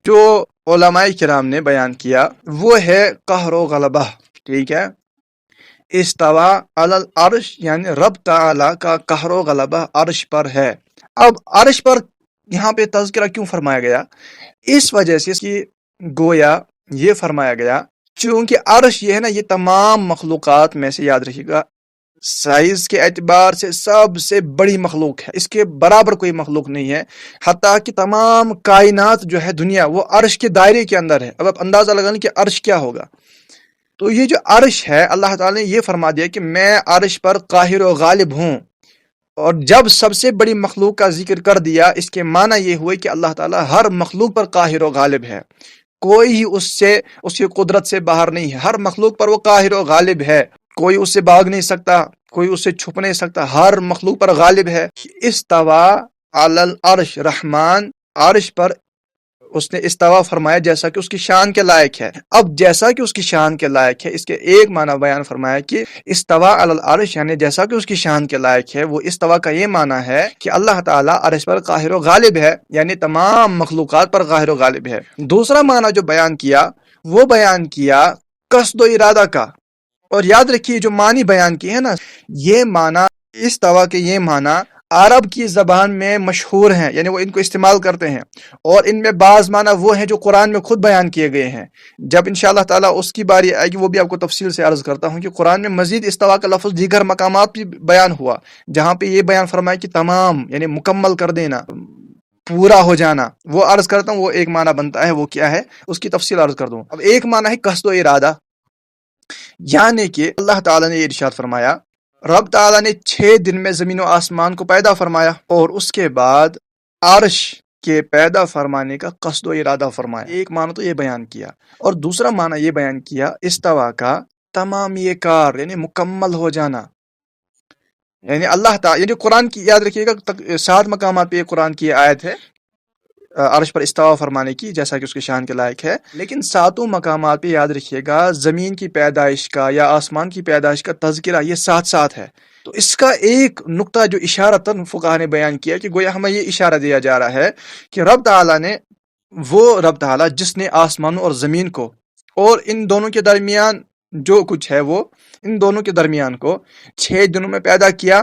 جو علماء کرام نے بیان کیا وہ ہے قہر و غلبہ، ٹھیک ہے۔ استوا علی العرش یعنی رب تعالیٰ کا قہر و غلبہ عرش پر ہے۔ اب عرش پر یہاں پہ تذکرہ کیوں فرمایا گیا؟ اس وجہ سے کہ گویا یہ فرمایا گیا چونکہ عرش یہ ہے نا، یہ تمام مخلوقات میں سے، یاد رکھیے گا، سائز کے اعتبار سے سب سے بڑی مخلوق ہے، اس کے برابر کوئی مخلوق نہیں ہے، حتیٰ کہ تمام کائنات جو ہے دنیا وہ عرش کے دائرے کے اندر ہے۔ اب آپ اندازہ لگائیں کہ عرش کیا ہوگا۔ تو یہ جو عرش ہے، اللہ تعالیٰ نے یہ فرما دیا کہ میں عرش پر قاہر و غالب ہوں، اور جب سب سے بڑی مخلوق کا ذکر کر دیا، اس کے معنی یہ ہوئے کہ اللہ تعالیٰ ہر مخلوق پر قاہر و غالب ہے، کوئی ہی اس کی قدرت سے باہر نہیں ہے، ہر مخلوق پر وہ قاہر و غالب ہے، کوئی اس سے بھاگ نہیں سکتا، کوئی اس سے چھپ نہیں سکتا، ہر مخلوق پر غالب ہے۔ استوا علی العرش، رحمان عرش پر اس نے استوا فرمایا جیسا کہ اس کی شان کے لائق ہے۔ اب جیسا کہ اس کی شان کے لائق ہے، اس کے ایک معنی بیان فرمایا کہ استوا علی العرش یعنی جیسا کہ اس کی شان کے لائق ہے، وہ استوا کا یہ معنی ہے کہ اللہ تعالیٰ عرش پر قاہر و غالب ہے، یعنی تمام مخلوقات پر قاہر و غالب ہے۔ دوسرا معنی جو بیان کیا وہ بیان کیا قصد و ارادہ کا، اور یاد رکھیے جو معنی بیان کی ہے نا، یہ معنی استوا کے یہ معنی عرب کی زبان میں مشہور ہیں، یعنی وہ ان کو استعمال کرتے ہیں، اور ان میں بعض معنی وہ ہیں جو قرآن میں خود بیان کیے گئے ہیں۔ جب انشاءاللہ تعالیٰ اس کی باری آئے گی وہ بھی آپ کو تفصیل سے عرض کرتا ہوں کہ قرآن میں مزید استوا کا لفظ دیگر مقامات بھی بیان ہوا، جہاں پہ یہ بیان فرمایا کہ تمام یعنی مکمل کر دینا، پورا ہو جانا۔ وہ عرض کرتا ہوں، وہ ایک معنی بنتا ہے، وہ کیا ہے اس کی تفصیل عرض کر دوں۔ اب ایک معنی ہے قصد و ارادہ، یعنی کہ اللہ تعالیٰ نے یہ ارشاد فرمایا، رب تعالیٰ نے 6 دن میں زمین و آسمان کو پیدا فرمایا، اور اس کے بعد عرش کے پیدا فرمانے کا قصد و ارادہ فرمایا۔ ایک معنی تو یہ بیان کیا، اور دوسرا معنی یہ بیان کیا استوا کا تمام یہ کار یعنی مکمل ہو جانا، یعنی اللہ تعالیٰ یعنی قرآن کی یاد رکھیے گا 7 مقامات پہ یہ قرآن کی آیت ہے عرش پر استوا فرمانے کی، جیسا کہ اس کے شان کے لائق ہے، لیکن 7 مقامات پہ یاد رکھیے گا زمین کی پیدائش کا یا آسمان کی پیدائش کا تذکرہ یہ ساتھ ساتھ ہے۔ تو اس کا ایک نقطہ جو اشارتاً فقہا نے بیان کیا کہ گویا ہمیں یہ اشارہ دیا جا رہا ہے کہ رب تعالیٰ نے، وہ رب تعالیٰ جس نے آسمانوں اور زمین کو اور ان دونوں کے درمیان جو کچھ ہے وہ ان دونوں کے درمیان کو 6 دنوں میں پیدا کیا،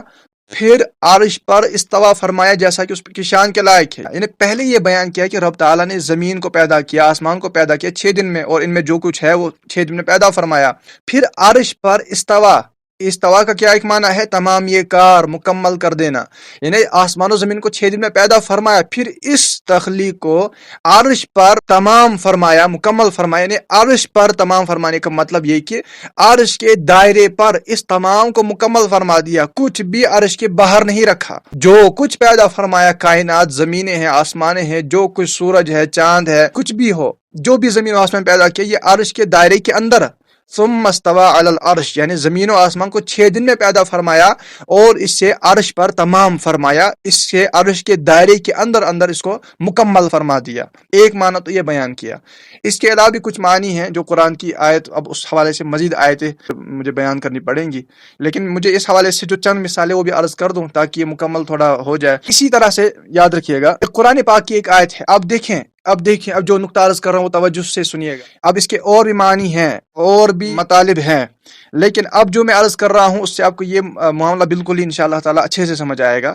پھر عرش پر استوا فرمایا جیسا کہ اس کی شان کے لائق ہے۔ یعنی پہلے یہ بیان کیا کہ رب تعالیٰ نے زمین کو پیدا کیا، آسمان کو پیدا کیا 6 دن میں، اور ان میں جو کچھ ہے وہ 6 دن میں پیدا فرمایا، پھر عرش پر استوا۔ استوا کا کیا ایک معنی ہے؟ تمام یہ کار مکمل کر دینا، یعنی آسمان و زمین کو 6 دن میں پیدا فرمایا، پھر اس تخلیق کو عرش پر تمام فرمایا، مکمل فرمایا۔ یعنی عرش پر تمام فرمانے کا مطلب یہ کہ عرش کے دائرے پر اس تمام کو مکمل فرما دیا، کچھ بھی عرش کے باہر نہیں رکھا۔ جو کچھ پیدا فرمایا، کائنات، زمینیں ہیں، آسمانیں ہیں، جو کچھ سورج ہے، چاند ہے، کچھ بھی ہو، جو بھی زمین و آسمان پیدا کیا یہ عرش کے دائرے کے اندر۔ ثم استوى علی العرش، یعنی زمین و آسمان کو 6 دن میں پیدا فرمایا اور اس سے عرش پر تمام فرمایا، اس سے عرش کے دائرے کے اندر اندر اس کو مکمل فرما دیا۔ ایک معنی تو یہ بیان کیا۔ اس کے علاوہ بھی کچھ معنی ہیں جو قرآن کی آیت، اب اس حوالے سے مزید آیتیں مجھے بیان کرنی پڑیں گی، لیکن مجھے اس حوالے سے جو چند مثالیں وہ بھی عرض کر دوں تاکہ یہ مکمل تھوڑا ہو جائے۔ اسی طرح سے یاد رکھیے گا قرآن پاک کی ایک آیت ہے، اب دیکھیں اب جو نقطہ عرض کر رہا ہوں وہ توجہ سے سنیے گا۔ اب اس کے اور بھی معنی ہیں اور بھی مطالب ہیں، لیکن اب جو میں عرض کر رہا ہوں اس سے آپ کو یہ معاملہ بالکل ہی انشاءاللہ تعالی اچھے سے سمجھ آئے گا۔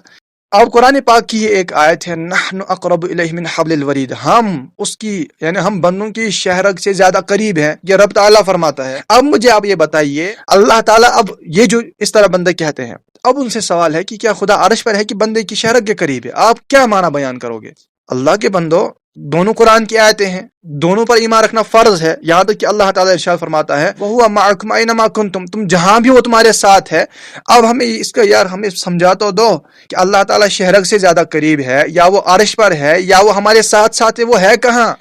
اب قرآن پاک کی یہ ایک آیت ہے، نحن اقرب الیہ من حبل الورید، ہم اس کی یعنی ہم بندوں کی شہرگ سے زیادہ قریب ہیں، یہ رب تعالیٰ فرماتا ہے۔ اب مجھے آپ یہ بتائیے، اللہ تعالیٰ اب یہ جو اس طرح بندے کہتے ہیں، اب ان سے سوال ہے کہ کیا خدا عرش پر ہے کہ بندے کی شہرگ کے قریب ہے؟ آپ کیا معنی بیان کرو گے؟ اللہ کے بندو، دونوں قرآن کی آیتیں ہیں، دونوں پر ایمان رکھنا فرض ہے۔ یہاں تک کہ اللہ تعالیٰ ارشاد فرماتا ہے وَهُوَ مَعَكُمْ أَيْنَمَا كُنْتُمْ، تم جہاں بھی ہو تمہارے ساتھ ہے۔ اب ہمیں اس کا ہمیں سمجھا تو دو کہ اللہ تعالیٰ شہرگ سے زیادہ قریب ہے، یا وہ عرش پر ہے، یا وہ ہمارے ساتھ ساتھ ہے، وہ ہے کہاں؟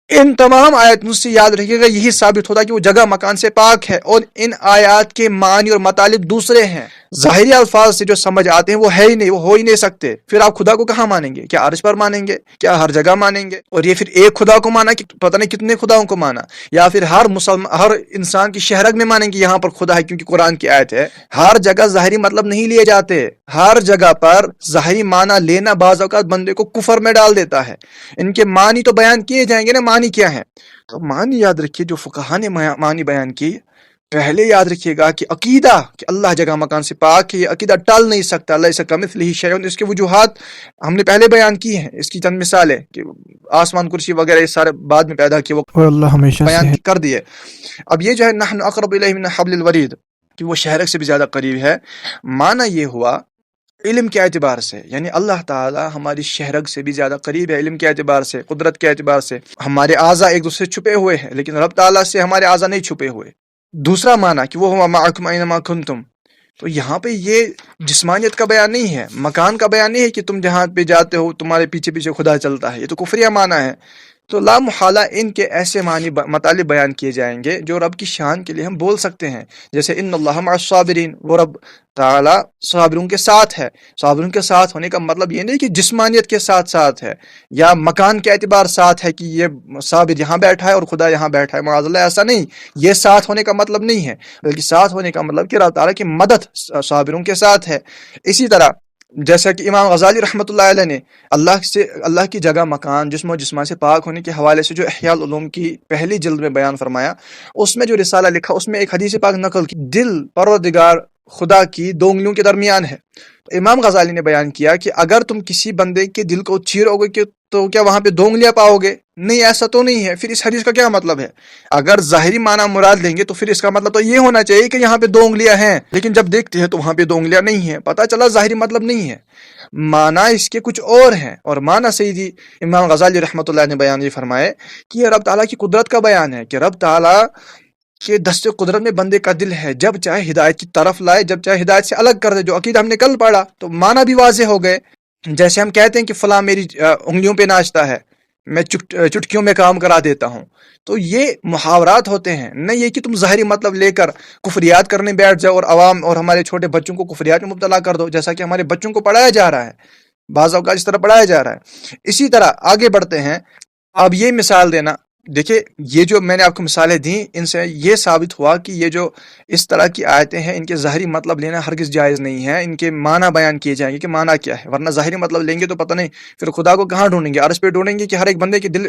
ان تمام آیاتوں سے یاد رکھیے گا یہی ثابت ہوتا ہے کہ وہ جگہ مکان سے پاک ہے، اور ان آیات کے معنی اور مطالب دوسرے ہیں۔ ظاہری الفاظ سے جو سمجھ آتے ہیں وہ ہے ہی نہیں، وہ ہو ہی نہیں سکتے۔ پھر آپ خدا کو کہاں مانیں گے؟ کیا عرش پر مانیں گے؟ کیا ہر جگہ مانیں گے؟ اور یہ پھر ایک خدا کو مانا کہ پتہ نہیں کتنے خداؤں کو مانا، یا پھر ہر انسان کی شہرگ میں مانیں گے یہاں پر خدا ہے کیونکہ قرآن کی آیت ہے۔ ہر جگہ ظاہری مطلب نہیں لیے جاتے، ہر جگہ پر ظاہری معنی لینا بعض اوقات بندے کو کفر میں ڈال دیتا ہے۔ ان کے معنی تو بیان کیے جائیں گے نا، معنی کیا ہے؟ تو معنی یاد رکھیے، جو فقہا نے معنی بیان کی، پہلے یاد رکھیے گا کہ عقیدہ کہ اللہ جگہ مکان سے پاک ہے، یہ عقیدہ ٹل نہیں سکتا، لیس کمثلہ شیء۔ اس کے وجوہات ہم نے پہلے بیان کی ہیں، اس کی چند مثالیں کہ آسمان، کرسی وغیرہ یہ سارے بعد میں پیدا کیے، وہ اور اللہ ہمیشہ بیان کر دیے۔ اب یہ جو ہے نحن اقرب الیہ من حبل الورید، کہ وہ شہرگ سے بھی زیادہ قریب ہے، معنی یہ ہوا علم کے اعتبار سے، یعنی اللہ تعالیٰ ہماری شہرگ سے بھی زیادہ قریب ہے علم کے اعتبار سے، قدرت کے اعتبار سے۔ ہمارے اعضاء ایک دوسرے سے چھپے ہوئے ہیں، لیکن رب تعالیٰ سے ہمارے اعضاء نہیں چھپے ہوئے۔ دوسرا معنی کہ وہ معکم اینما کنتم، تو یہاں پہ یہ جسمانیت کا بیان نہیں ہے، مکان کا بیان نہیں ہے کہ تم جہاں پہ جاتے ہو تمہارے پیچھے پیچھے خدا چلتا ہے، یہ تو کفریہ معنی ہے۔ تو لا محالہ ان کے ایسے معنی مطالب بیان کیے جائیں گے جو رب کی شان کے لیے ہم بول سکتے ہیں، جیسے ان اللہ مع الصابرین، وہ رب تعالیٰ صابروں کے ساتھ ہے۔ صابروں کے ساتھ ہونے کا مطلب یہ نہیں کہ جسمانیت کے ساتھ ساتھ ہے، یا مکان کے اعتبار ساتھ ہے کہ یہ صابر یہاں بیٹھا ہے اور خدا یہاں بیٹھا ہے، معاذ اللہ ایسا نہیں، یہ ساتھ ہونے کا مطلب نہیں ہے، بلکہ ساتھ ہونے کا مطلب کہ رب تعالیٰ کی مدد صابروں کے ساتھ ہے۔ اسی طرح جیسا کہ امام غزالی رحمۃ اللہ علیہ نے اللہ کی جگہ مکان، جسم و جسمان سے پاک ہونے کے حوالے سے جو احیاء العلوم کی پہلی جلد میں بیان فرمایا، اس میں جو رسالہ لکھا اس میں ایک حدیث پاک نقل کی، دل پروردگار خدا کی 2 انگلیوں کے درمیان ہے۔ امام غزالی نے بیان کیا کہ اگر تم کسی بندے کے دل کو چیرو گے تو کیا وہاں پہ 2 انگلیاں پاؤ گے؟ نہیں، ایسا تو نہیں ہے۔ پھر اس حدیث کا کیا مطلب ہے؟ اگر ظاہری معنی مراد لیں گے تو پھر اس کا مطلب تو یہ ہونا چاہیے کہ یہاں پہ 2 انگلیاں ہیں، لیکن جب دیکھتے ہیں تو وہاں پہ 2 انگلیاں نہیں ہیں، پتہ چلا ظاہری مطلب نہیں ہے، معنی اس کے کچھ اور ہیں۔ اور معنی سیدی امام غزالی رحمۃ اللہ نے بیان یہ فرمائے کہ یہ رب تعالیٰ کی قدرت کا بیان ہے، کہ رب تعالیٰ کہ دست قدرت میں بندے کا دل ہے، جب چاہے ہدایت کی طرف لائے، جب چاہے ہدایت سے الگ کر دے، جو عقیدہ ہم نے کل پڑھا۔ تو معنی بھی واضح ہو گئے، جیسے ہم کہتے ہیں کہ فلاں میری انگلیوں پہ ناچتا ہے، میں چٹکیوں میں کام کرا دیتا ہوں. تو یہ محاورات ہوتے ہیں، نہ یہ کہ تم ظاہری مطلب لے کر کفریات کرنے بیٹھ جاؤ اور عوام اور ہمارے چھوٹے بچوں کو کفریات میں مبتلا کر دو، جیسا کہ ہمارے بچوں کو پڑھایا جا رہا ہے، بعض اوقات اس طرح پڑھایا جا رہا ہے. اسی طرح آگے بڑھتے ہیں. اب یہ مثال دینا، دیکھیں یہ جو میں نے آپ کو مثالیں دیں، ان سے یہ ثابت ہوا کہ یہ جو اس طرح کی آیتیں ہیں، ان کے ظاہری مطلب لینا ہرگز جائز نہیں ہے. ان کے معنی بیان کیے جائیں گے کہ معنی کیا ہے، ورنہ ظاہری مطلب لیں گے تو پتہ نہیں پھر خدا کو کہاں ڈھونڈیں گے، عرش پہ ڈھونڈیں گے کہ ہر ایک بندے کے دل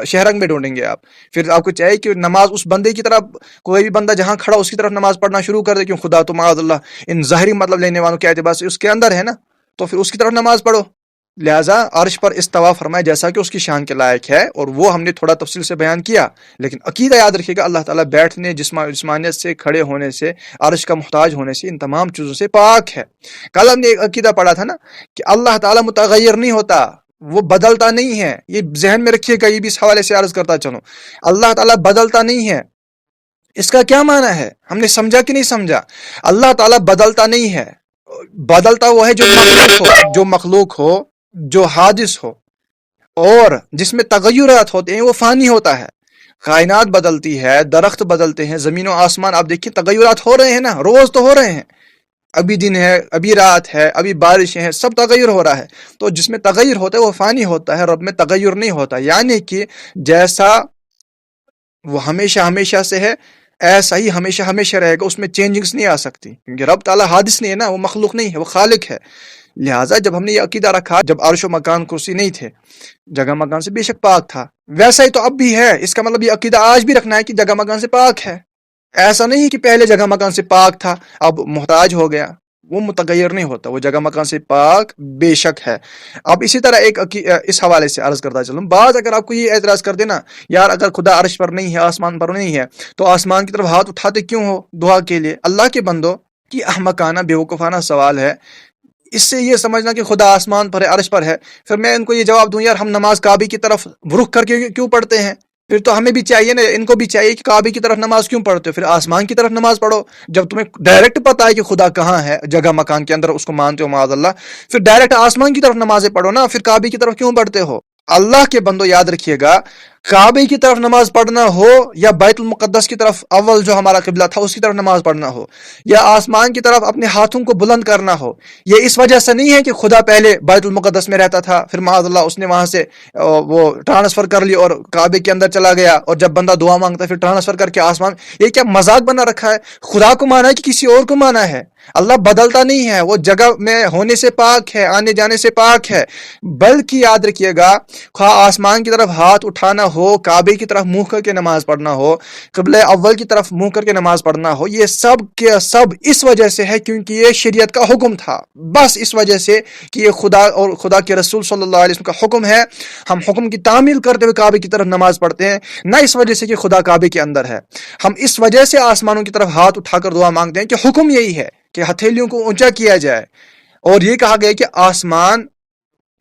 شہرنگ میں ڈھونڈیں گے آپ. پھر آپ کو چاہیے کہ نماز اس بندے کی طرف، کوئی بھی بندہ جہاں کھڑا اس کی طرف نماز پڑھنا شروع کر دے، کیوں خدا تو معاذ اللہ ان ظاہری مطلب لینے والوں کے اعتبار سے اس کے اندر ہے نا، تو پھر اس کی طرف نماز پڑھو. لہٰذا عرش پر استوا فرمائے جیسا کہ اس کی شان کے لائق ہے، اور وہ ہم نے تھوڑا تفصیل سے بیان کیا. لیکن عقیدہ یاد رکھیے گا، اللہ تعالیٰ بیٹھنے، جسمانیت سے، کھڑے ہونے سے، عرش کا محتاج ہونے سے، ان تمام چیزوں سے پاک ہے. کل ہم نے ایک عقیدہ پڑھا تھا نا کہ اللہ تعالیٰ متغیر نہیں ہوتا، وہ بدلتا نہیں ہے. یہ ذہن میں رکھیے گا، یہ بھی اس حوالے سے عرض کرتا چلوں. اللہ تعالیٰ بدلتا نہیں ہے. اس کا کیا معنی ہے؟ ہم نے سمجھا کہ نہیں سمجھا؟ اللہ تعالیٰ بدلتا نہیں ہے. بدلتا وہ ہے جو مخلوق ہو، جو حادث ہو، اور جس میں تغیرات ہوتے ہیں، وہ فانی ہوتا ہے. کائنات بدلتی ہے، درخت بدلتے ہیں، زمین و آسمان آپ دیکھیں تغیرات ہو رہے ہیں نا، روز تو ہو رہے ہیں. ابھی دن ہے، ابھی رات ہے، ابھی بارشیں ہیں، سب تغیر ہو رہا ہے. تو جس میں تغیر ہوتا ہے وہ فانی ہوتا ہے، رب میں تغیر نہیں ہوتا. یعنی کہ جیسا وہ ہمیشہ ہمیشہ سے ہے، ایسا ہی ہمیشہ ہمیشہ رہے گا، اس میں چینجنگز نہیں آ سکتی، کیونکہ رب تعالیٰ حادث نہیں ہے نا، وہ مخلوق نہیں ہے، وہ خالق ہے. لہٰذا جب ہم نے یہ عقیدہ رکھا، جب عرش و مکان کرسی نہیں تھے، جگہ مکان سے بے شک پاک تھا، ویسا ہی تو اب بھی ہے. اس کا مطلب یہ عقیدہ آج بھی رکھنا ہے کہ جگہ مکان سے پاک ہے. ایسا نہیں کہ پہلے جگہ مکان سے پاک تھا اب محتاج ہو گیا، وہ متغیر نہیں ہوتا، وہ جگہ مکان سے پاک بے شک ہے. اب اسی طرح اس حوالے سے عرض کرتا چلوں. بعض اگر آپ کو یہ اعتراض کر دینا، یار اگر خدا عرش پر نہیں ہے، آسمان پر نہیں ہے، تو آسمان کی طرف ہاتھ اٹھاتے کیوں ہو دعا کے لیے؟ اللہ کے بندو کی احمقانہ بیوقوفانہ سوال ہے. اس سے یہ سمجھنا کہ خدا آسمان پر ہے، عرش پر ہے. پھر میں ان کو یہ جواب دوں، یار ہم نماز کعبے کی طرف رخ کر کے کیوں پڑھتے ہیں؟ پھر تو ہمیں بھی چاہیے نا، ان کو بھی چاہیے کہ کعبے کی طرف نماز کیوں پڑھتے ہو؟ پھر آسمان کی طرف نماز پڑھو. جب تمہیں ڈائریکٹ پتہ ہے کہ خدا کہاں ہے، جگہ مکان کے اندر اس کو مانتے ہو معاذ اللہ، پھر ڈائریکٹ آسمان کی طرف نمازیں پڑھو نا، پھر کعبے کی طرف کیوں پڑھتے ہو؟ اللہ کے بندو یاد رکھیے گا، کعبے کی طرف نماز پڑھنا ہو یا بیت المقدس کی طرف، اول جو ہمارا قبلہ تھا اس کی طرف نماز پڑھنا ہو، یا آسمان کی طرف اپنے ہاتھوں کو بلند کرنا ہو، یہ اس وجہ سے نہیں ہے کہ خدا پہلے بیت المقدس میں رہتا تھا، پھر معاذ اللہ اس نے وہاں سے وہ ٹرانسفر کر لی اور کعبے کے اندر چلا گیا، اور جب بندہ دعا مانگتا ہے پھر ٹرانسفر کر کے آسمان. یہ کیا مذاق بنا رکھا ہے؟ خدا کو مانا ہے کہ کسی اور کو مانا ہے؟ اللہ بدلتا نہیں ہے، وہ جگہ میں ہونے سے پاک ہے، آنے جانے سے پاک ہے. بلکہ یاد رکھیے گا، خواہ آسمان کی طرف ہاتھ اٹھانا ہو، کعبے کی طرف منہ کر کے نماز پڑھنا ہو، قبلہ اول کی طرف منہ کر کے نماز پڑھنا ہو، یہ سب کے سب اس وجہ سے ہے کیونکہ یہ شریعت کا حکم تھا. بس اس وجہ سے کہ یہ خدا اور خدا کے رسول صلی اللہ علیہ وسلم کا حکم ہے، ہم حکم کی تعمیل کرتے ہوئے کعبے کی طرف نماز پڑھتے ہیں، نہ اس وجہ سے کہ خدا کعبے کے اندر ہے. ہم اس وجہ سے آسمانوں کی طرف ہاتھ اٹھا کر دعا مانگتے ہیں کہ حکم یہی ہے کہ ہتھیلیوں کو اونچا کیا جائے، اور یہ کہا گیا کہ آسمان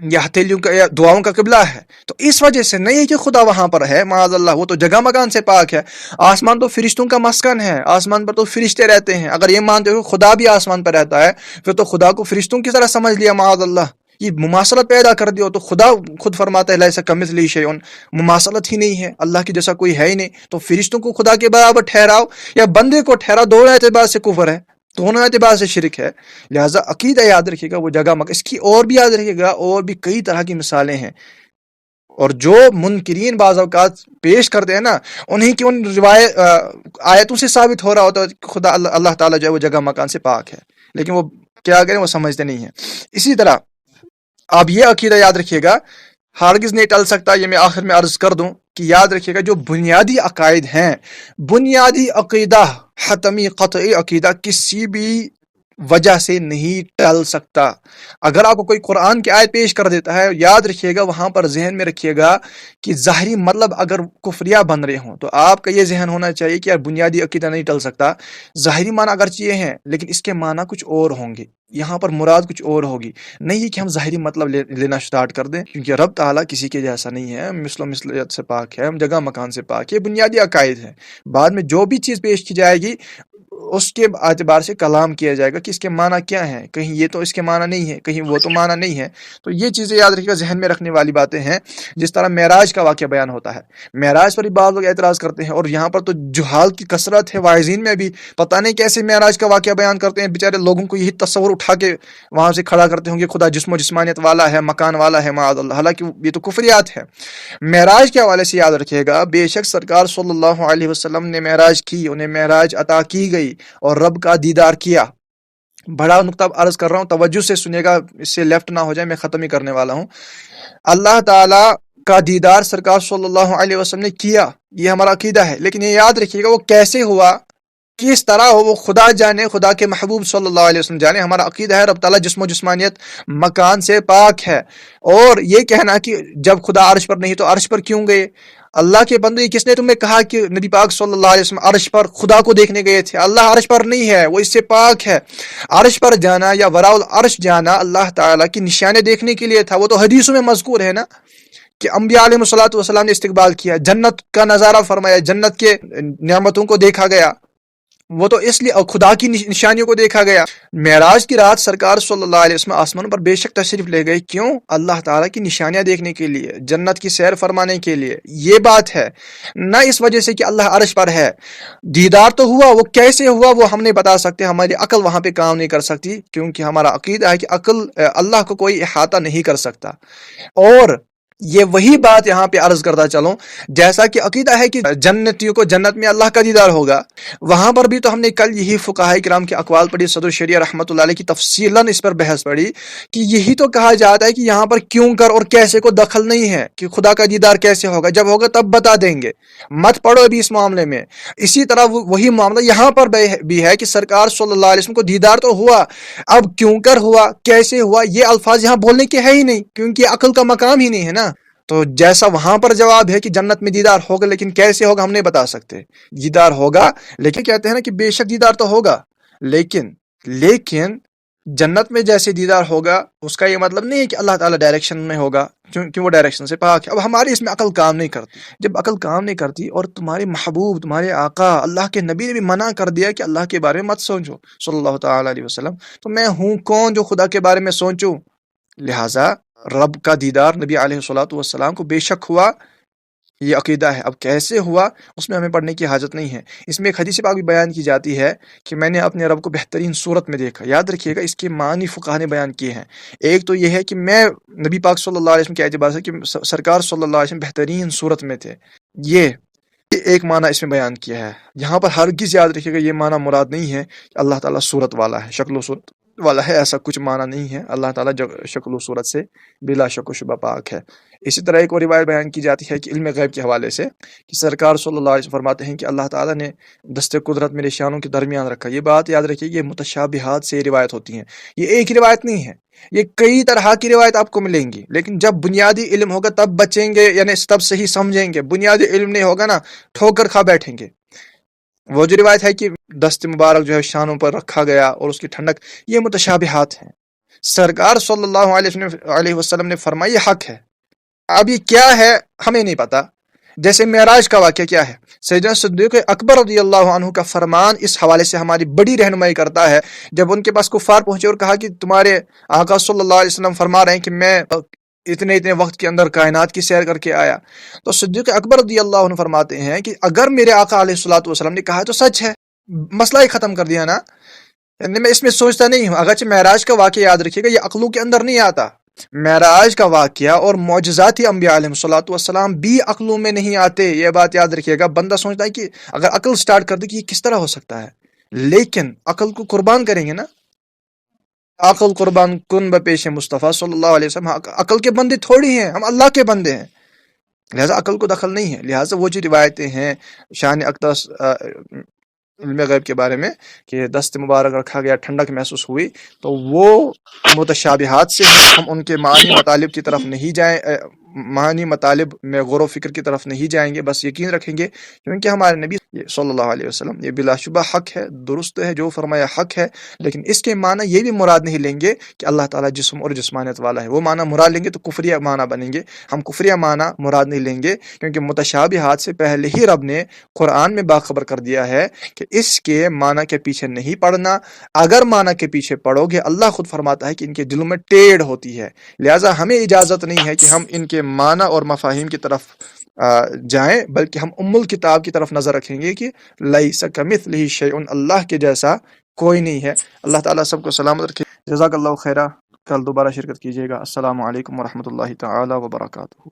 یا ہتھیلیوں کا یا دعاؤں کا قبلہ ہے. تو اس وجہ سے نہیں ہے کہ خدا وہاں پر ہے معاذ اللہ، وہ تو جگہ مکان سے پاک ہے. آسمان تو فرشتوں کا مسکن ہے، آسمان پر تو فرشتے رہتے ہیں. اگر یہ مانتے ہو خدا بھی آسمان پر رہتا ہے، پھر تو خدا کو فرشتوں کی طرح سمجھ لیا معاذ اللہ، یہ مماثلت پیدا کر دی ہو. تو خدا خود فرماتا ہے لیس کمثلہ شیء، مماثلت ہی نہیں ہے، اللہ کی جیسا کوئی ہے ہی نہیں. تو فرشتوں کو خدا کے برابر ٹھہراؤ یا بندے کو ٹھہراؤ، دونوں اعتبار سے کفر ہے، دونوں اعتبار سے شرک ہے. لہٰذا عقیدہ یاد رکھیے گا، وہ جگہ اس کی اور بھی یاد رکھیے گا، اور بھی کئی طرح کی مثالیں ہیں. اور جو منکرین بعض اوقات پیش کرتے ہیں نا، انہیں کی ان روایت آیتوں سے ثابت ہو رہا ہوتا ہے کہ خدا اللہ تعالیٰ جو ہے وہ جگہ مکان سے پاک ہے، لیکن وہ کیا کریں، وہ سمجھتے نہیں ہیں. اسی طرح آپ یہ عقیدہ یاد رکھیے گا، ہرگز نہیں ٹل سکتا. یہ میں آخر میں عرض کر دوں کہ یاد رکھیے گا، جو بنیادی عقائد ہیں، بنیادی عقیدہ، حتمی قطعی عقیدہ کسی بھی وجہ سے نہیں ٹل سکتا. اگر آپ کو کوئی قرآن کی آیت پیش کر دیتا ہے، یاد رکھیے گا، وہاں پر ذہن میں رکھیے گا کہ ظاہری مطلب اگر کفریہ بن رہے ہوں، تو آپ کا یہ ذہن ہونا چاہیے کہ یار بنیادی عقیدہ نہیں ٹل سکتا. ظاہری معنی اگرچہ یہ ہیں، لیکن اس کے معنی کچھ اور ہوں گے، یہاں پر مراد کچھ اور ہوگی. نہیں کہ ہم ظاہری مطلب لینا سٹارٹ کر دیں، کیونکہ رب تعالیٰ کسی کے جیسا نہیں ہے، مثل و مثلیت سے پاک ہے، ہم جگہ مکان سے پاک ہے. بنیادی عقائد ہے. بعد میں جو بھی چیز پیش کی جائے گی اس کے اعتبار سے کلام کیا جائے گا کہ اس کے معنی کیا ہیں، کہیں یہ تو اس کے معنی نہیں ہے، کہیں وہ تو معنی نہیں ہے۔ تو یہ چیزیں یاد رکھیے گا، ذہن میں رکھنے والی باتیں ہیں۔ جس طرح معراج کا واقعہ بیان ہوتا ہے، معراج پر بھی بعض لوگ اعتراض کرتے ہیں، اور یہاں پر تو جہال کی کثرت ہے، واعظین میں بھی پتہ نہیں کیسے معراج کا واقعہ بیان کرتے ہیں، بیچارے لوگوں کو یہی تصور اٹھا کے وہاں سے کھڑا کرتے ہوں کہ خدا جسم و جسمانیت والا ہے، مکان والا ہے، معاذ اللہ، حالانکہ یہ تو کفریات ہے۔ معراج کے حوالے سے یاد رکھیے گا، بے شک سرکار صلی اللہ علیہ وسلم نے معراج کی، انہیں معراج عطا کی گئی اور رب کا دیدار کیا۔ بڑا نقطہ عرض کر رہا ہوں، توجہ سے سنیے گا، اس سے لیفٹ نہ ہو جائے، میں ختم ہی کرنے والا ہوں۔ اللہ تعالی کا دیدار سرکار صلی اللہ علیہ وسلم نے کیا، یہ ہمارا عقیدہ ہے، لیکن یہ یاد رکھیے گا وہ کیسے ہوا، کس طرح ہو، وہ خدا جانے، خدا کے محبوب صلی اللہ علیہ وسلم جانے۔ ہمارا عقیدہ ہے رب تعالیٰ جسم و جسمانیت مکان سے پاک ہے، اور یہ کہنا کہ جب خدا عرش پر نہیں تو عرش پر کیوں گئے؟ اللہ کے بندے، کس نے تمہیں کہا کہ نبی پاک صلی اللہ علیہ وسلم عرش پر خدا کو دیکھنے گئے تھے؟ اللہ عرش پر نہیں ہے، وہ اس سے پاک ہے۔ عرش پر جانا یا وراء العرش جانا اللہ تعالیٰ کی نشانے دیکھنے کے لیے تھا، وہ تو حدیثوں میں مذکور ہے نا، کہ انبیاء علیہ الصلوۃ والسلام نے استقبال کیا، جنت کا نظارہ فرمایا، جنت کے نعمتوں کو دیکھا گیا، وہ تو اس لیے خدا کی نشانیوں کو دیکھا گیا۔ معراج کی رات سرکار صلی اللہ علیہ وسلم آسمانوں پر بے شک تشریف لے گئے، کیوں؟ اللہ تعالیٰ کی نشانیاں دیکھنے کے لیے، جنت کی سیر فرمانے کے لیے، یہ بات ہے، نہ اس وجہ سے کہ اللہ عرش پر ہے۔ دیدار تو ہوا، وہ کیسے ہوا وہ ہم نہیں بتا سکتے، ہماری عقل وہاں پہ کام نہیں کر سکتی، کیونکہ ہمارا عقیدہ ہے کہ عقل اللہ کو کوئی احاطہ نہیں کر سکتا۔ اور یہ وہی بات یہاں پہ عرض کرتا چلوں، جیسا کہ عقیدہ ہے کہ جنتیوں کو جنت میں اللہ کا دیدار ہوگا، وہاں پر بھی تو ہم نے کل یہی فقہاء کرام کے اقوال پڑھی، صدر شریعہ رحمۃ اللہ علیہ کی تفصیلاً اس پر بحث پڑھی، کہ یہی تو کہا جاتا ہے کہ یہاں پر کیوں کر اور کیسے کو دخل نہیں ہے، کہ خدا کا دیدار کیسے ہوگا، جب ہوگا تب بتا دیں گے، مت پڑھو ابھی اس معاملے میں۔ اسی طرح وہی معاملہ یہاں پر بھی ہے کہ سرکار صلی اللہ علیہ وسلم کو دیدار تو ہوا، اب کیوں کر ہوا، کیسے ہوا، یہ الفاظ یہاں بولنے کے ہے ہی نہیں، کیونکہ عقل کا مقام ہی نہیں ہے نا۔ تو جیسا وہاں پر جواب ہے کہ جنت میں دیدار ہوگا، لیکن کیسے ہوگا ہم نہیں بتا سکتے، دیدار ہوگا، لیکن کہتے ہیں نا کہ بے شک دیدار تو ہوگا، لیکن جنت میں جیسے دیدار ہوگا اس کا یہ مطلب نہیں ہے کہ اللہ تعالیٰ ڈائریکشن میں ہوگا، کیونکہ وہ ڈائریکشن سے پاک ہے۔ اب ہماری اس میں عقل کام نہیں کرتی، جب عقل کام نہیں کرتی اور تمہارے محبوب، تمہارے آقا اللہ کے نبی نے بھی منع کر دیا کہ اللہ کے بارے میں مت سوچو صلی اللہ تعالیٰ علیہ وسلم، تو میں ہوں کون جو خدا کے بارے میں سوچوں؟ لہٰذا رب کا دیدار نبی علیہ الصلوۃ والسلام کو بے شک ہوا، یہ عقیدہ ہے۔ اب کیسے ہوا اس میں ہمیں پڑھنے کی حاجت نہیں ہے۔ اس میں ایک حدیث پاک بھی بیان کی جاتی ہے کہ میں نے اپنے رب کو بہترین صورت میں دیکھا۔ یاد رکھیے گا، اس کے معنی فقہاء نے بیان کیے ہیں۔ ایک تو یہ ہے کہ میں نبی پاک صلی اللہ علیہ وسلم کے اعتبار سے کہ سرکار صلی اللہ علیہ وسلم بہترین صورت میں تھے، یہ ایک معنی اس میں بیان کیا ہے۔ یہاں پر ہرگز یاد رکھیے گا یہ معنی مراد نہیں ہے کہ اللہ تعالیٰ صورت والا ہے، شکل و صورت والا ہے، ایسا کچھ معنی نہیں ہے۔ اللہ تعالیٰ شکل و صورت سے بلا شک و شبہ پاک ہے۔ اسی طرح ایک اور روایت بیان کی جاتی ہے کہ علم غیب کے حوالے سے کہ سرکار صلی اللہ علیہ وسلم فرماتے ہیں کہ اللہ تعالیٰ نے دست قدرت میرے شانوں کے درمیان رکھا۔ یہ بات یاد رکھیے، یہ متشابہات سے روایت ہوتی ہیں، یہ ایک روایت نہیں ہے، یہ کئی طرح کی روایت آپ کو ملیں گی، لیکن جب بنیادی علم ہوگا تب بچیں گے، یعنی تب صحیح سمجھیں گے۔ بنیادی علم نہیں ہوگا نا، ٹھوکر کھا بیٹھیں گے۔ وہ جو روایت ہے کہ دست مبارک جو ہے شانوں پر رکھا گیا اور اس کی ٹھنڈک، یہ متشابہات ہیں۔ سرکار صلی اللہ علیہ وسلم نے فرمایا یہ حق ہے، اب یہ کیا ہے ہمیں نہیں پتا۔ جیسے معراج کا واقعہ کیا ہے، سیدنا صدیق اکبر رضی اللہ عنہ کا فرمان اس حوالے سے ہماری بڑی رہنمائی کرتا ہے۔ جب ان کے پاس کفار پہنچے اور کہا کہ تمہارے آقا صلی اللہ علیہ وسلم فرما رہے ہیں کہ میں اتنے وقت کے اندر کائنات کی سیر کر کے آیا، تو صدیق اکبر رضی اللہ عنہ فرماتے ہیں کہ اگر میرے آقا علیہ الصلوۃ والسلام نے کہا تو سچ ہے، مسئلہ ہی ختم کر دیا نا، یعنی میں اس میں سوچتا نہیں ہوں۔ اگرچہ معراج کا واقعہ یاد رکھیے گا، یہ عقلوں کے اندر نہیں آتا۔ معراج کا واقعہ اور معجزات انبیاء علیہ الصلوۃ والسلام بھی عقلوں میں نہیں آتے، یہ بات یاد رکھیے گا۔ بندہ سوچتا ہے کہ اگر عقل سٹارٹ کر دے کہ یہ کس طرح ہو سکتا ہے، لیکن عقل کو قربان کریں گے نا، عقل قربان کن بپیش مصطفیٰ صلی اللہ علیہ وسلم۔ عقل کے بندے تھوڑی ہیں، ہم اللہ کے بندے ہیں، لہٰذا عقل کو دخل نہیں ہے۔ لہٰذا وہ جو روایتیں ہیں شان اقدس علم غیب کے بارے میں کہ دست مبارک رکھا گیا، ٹھنڈک محسوس ہوئی، تو وہ متشابہات سے ہم ان کے معنی مطالب کی طرف نہیں جائیں، معنی مطالب میں غور و فکر کی طرف نہیں جائیں گے، بس یقین رکھیں گے کیونکہ ہمارے نبی صلی اللہ علیہ وسلم یہ بلا شبہ حق ہے، درست ہے، جو فرمایا حق ہے، لیکن اس کے معنی یہ بھی مراد نہیں لیں گے کہ اللہ تعالیٰ جسم اور جسمانیت والا ہے۔ وہ معنی مراد لیں گے تو کفریہ معنی بنیں گے، ہم کفریہ معنی مراد نہیں لیں گے، کیونکہ متشابہات سے پہلے ہی رب نے قرآن میں باخبر کر دیا ہے کہ اس کے معنی کے پیچھے نہیں پڑنا، اگر معنی کے پیچھے پڑو گے اللہ خود فرماتا ہے کہ ان کے دلوں میں ٹیڑھ ہوتی ہے، لہٰذا ہمیں اجازت نہیں ہے کہ ہم ان کے معنی اور مفاہیم کی طرف جائیں، بلکہ ہم ام الکتاب کی طرف نظر رکھیں گے کہ لیس کمثلہ شیء، اللہ کے جیسا کوئی نہیں ہے۔ اللہ تعالیٰ سب کو سلامت رکھے۔ جزاک اللہ خیرہ، کل دوبارہ شرکت کیجیے گا۔ السلام علیکم ورحمۃ اللہ تعالی وبرکاتہ۔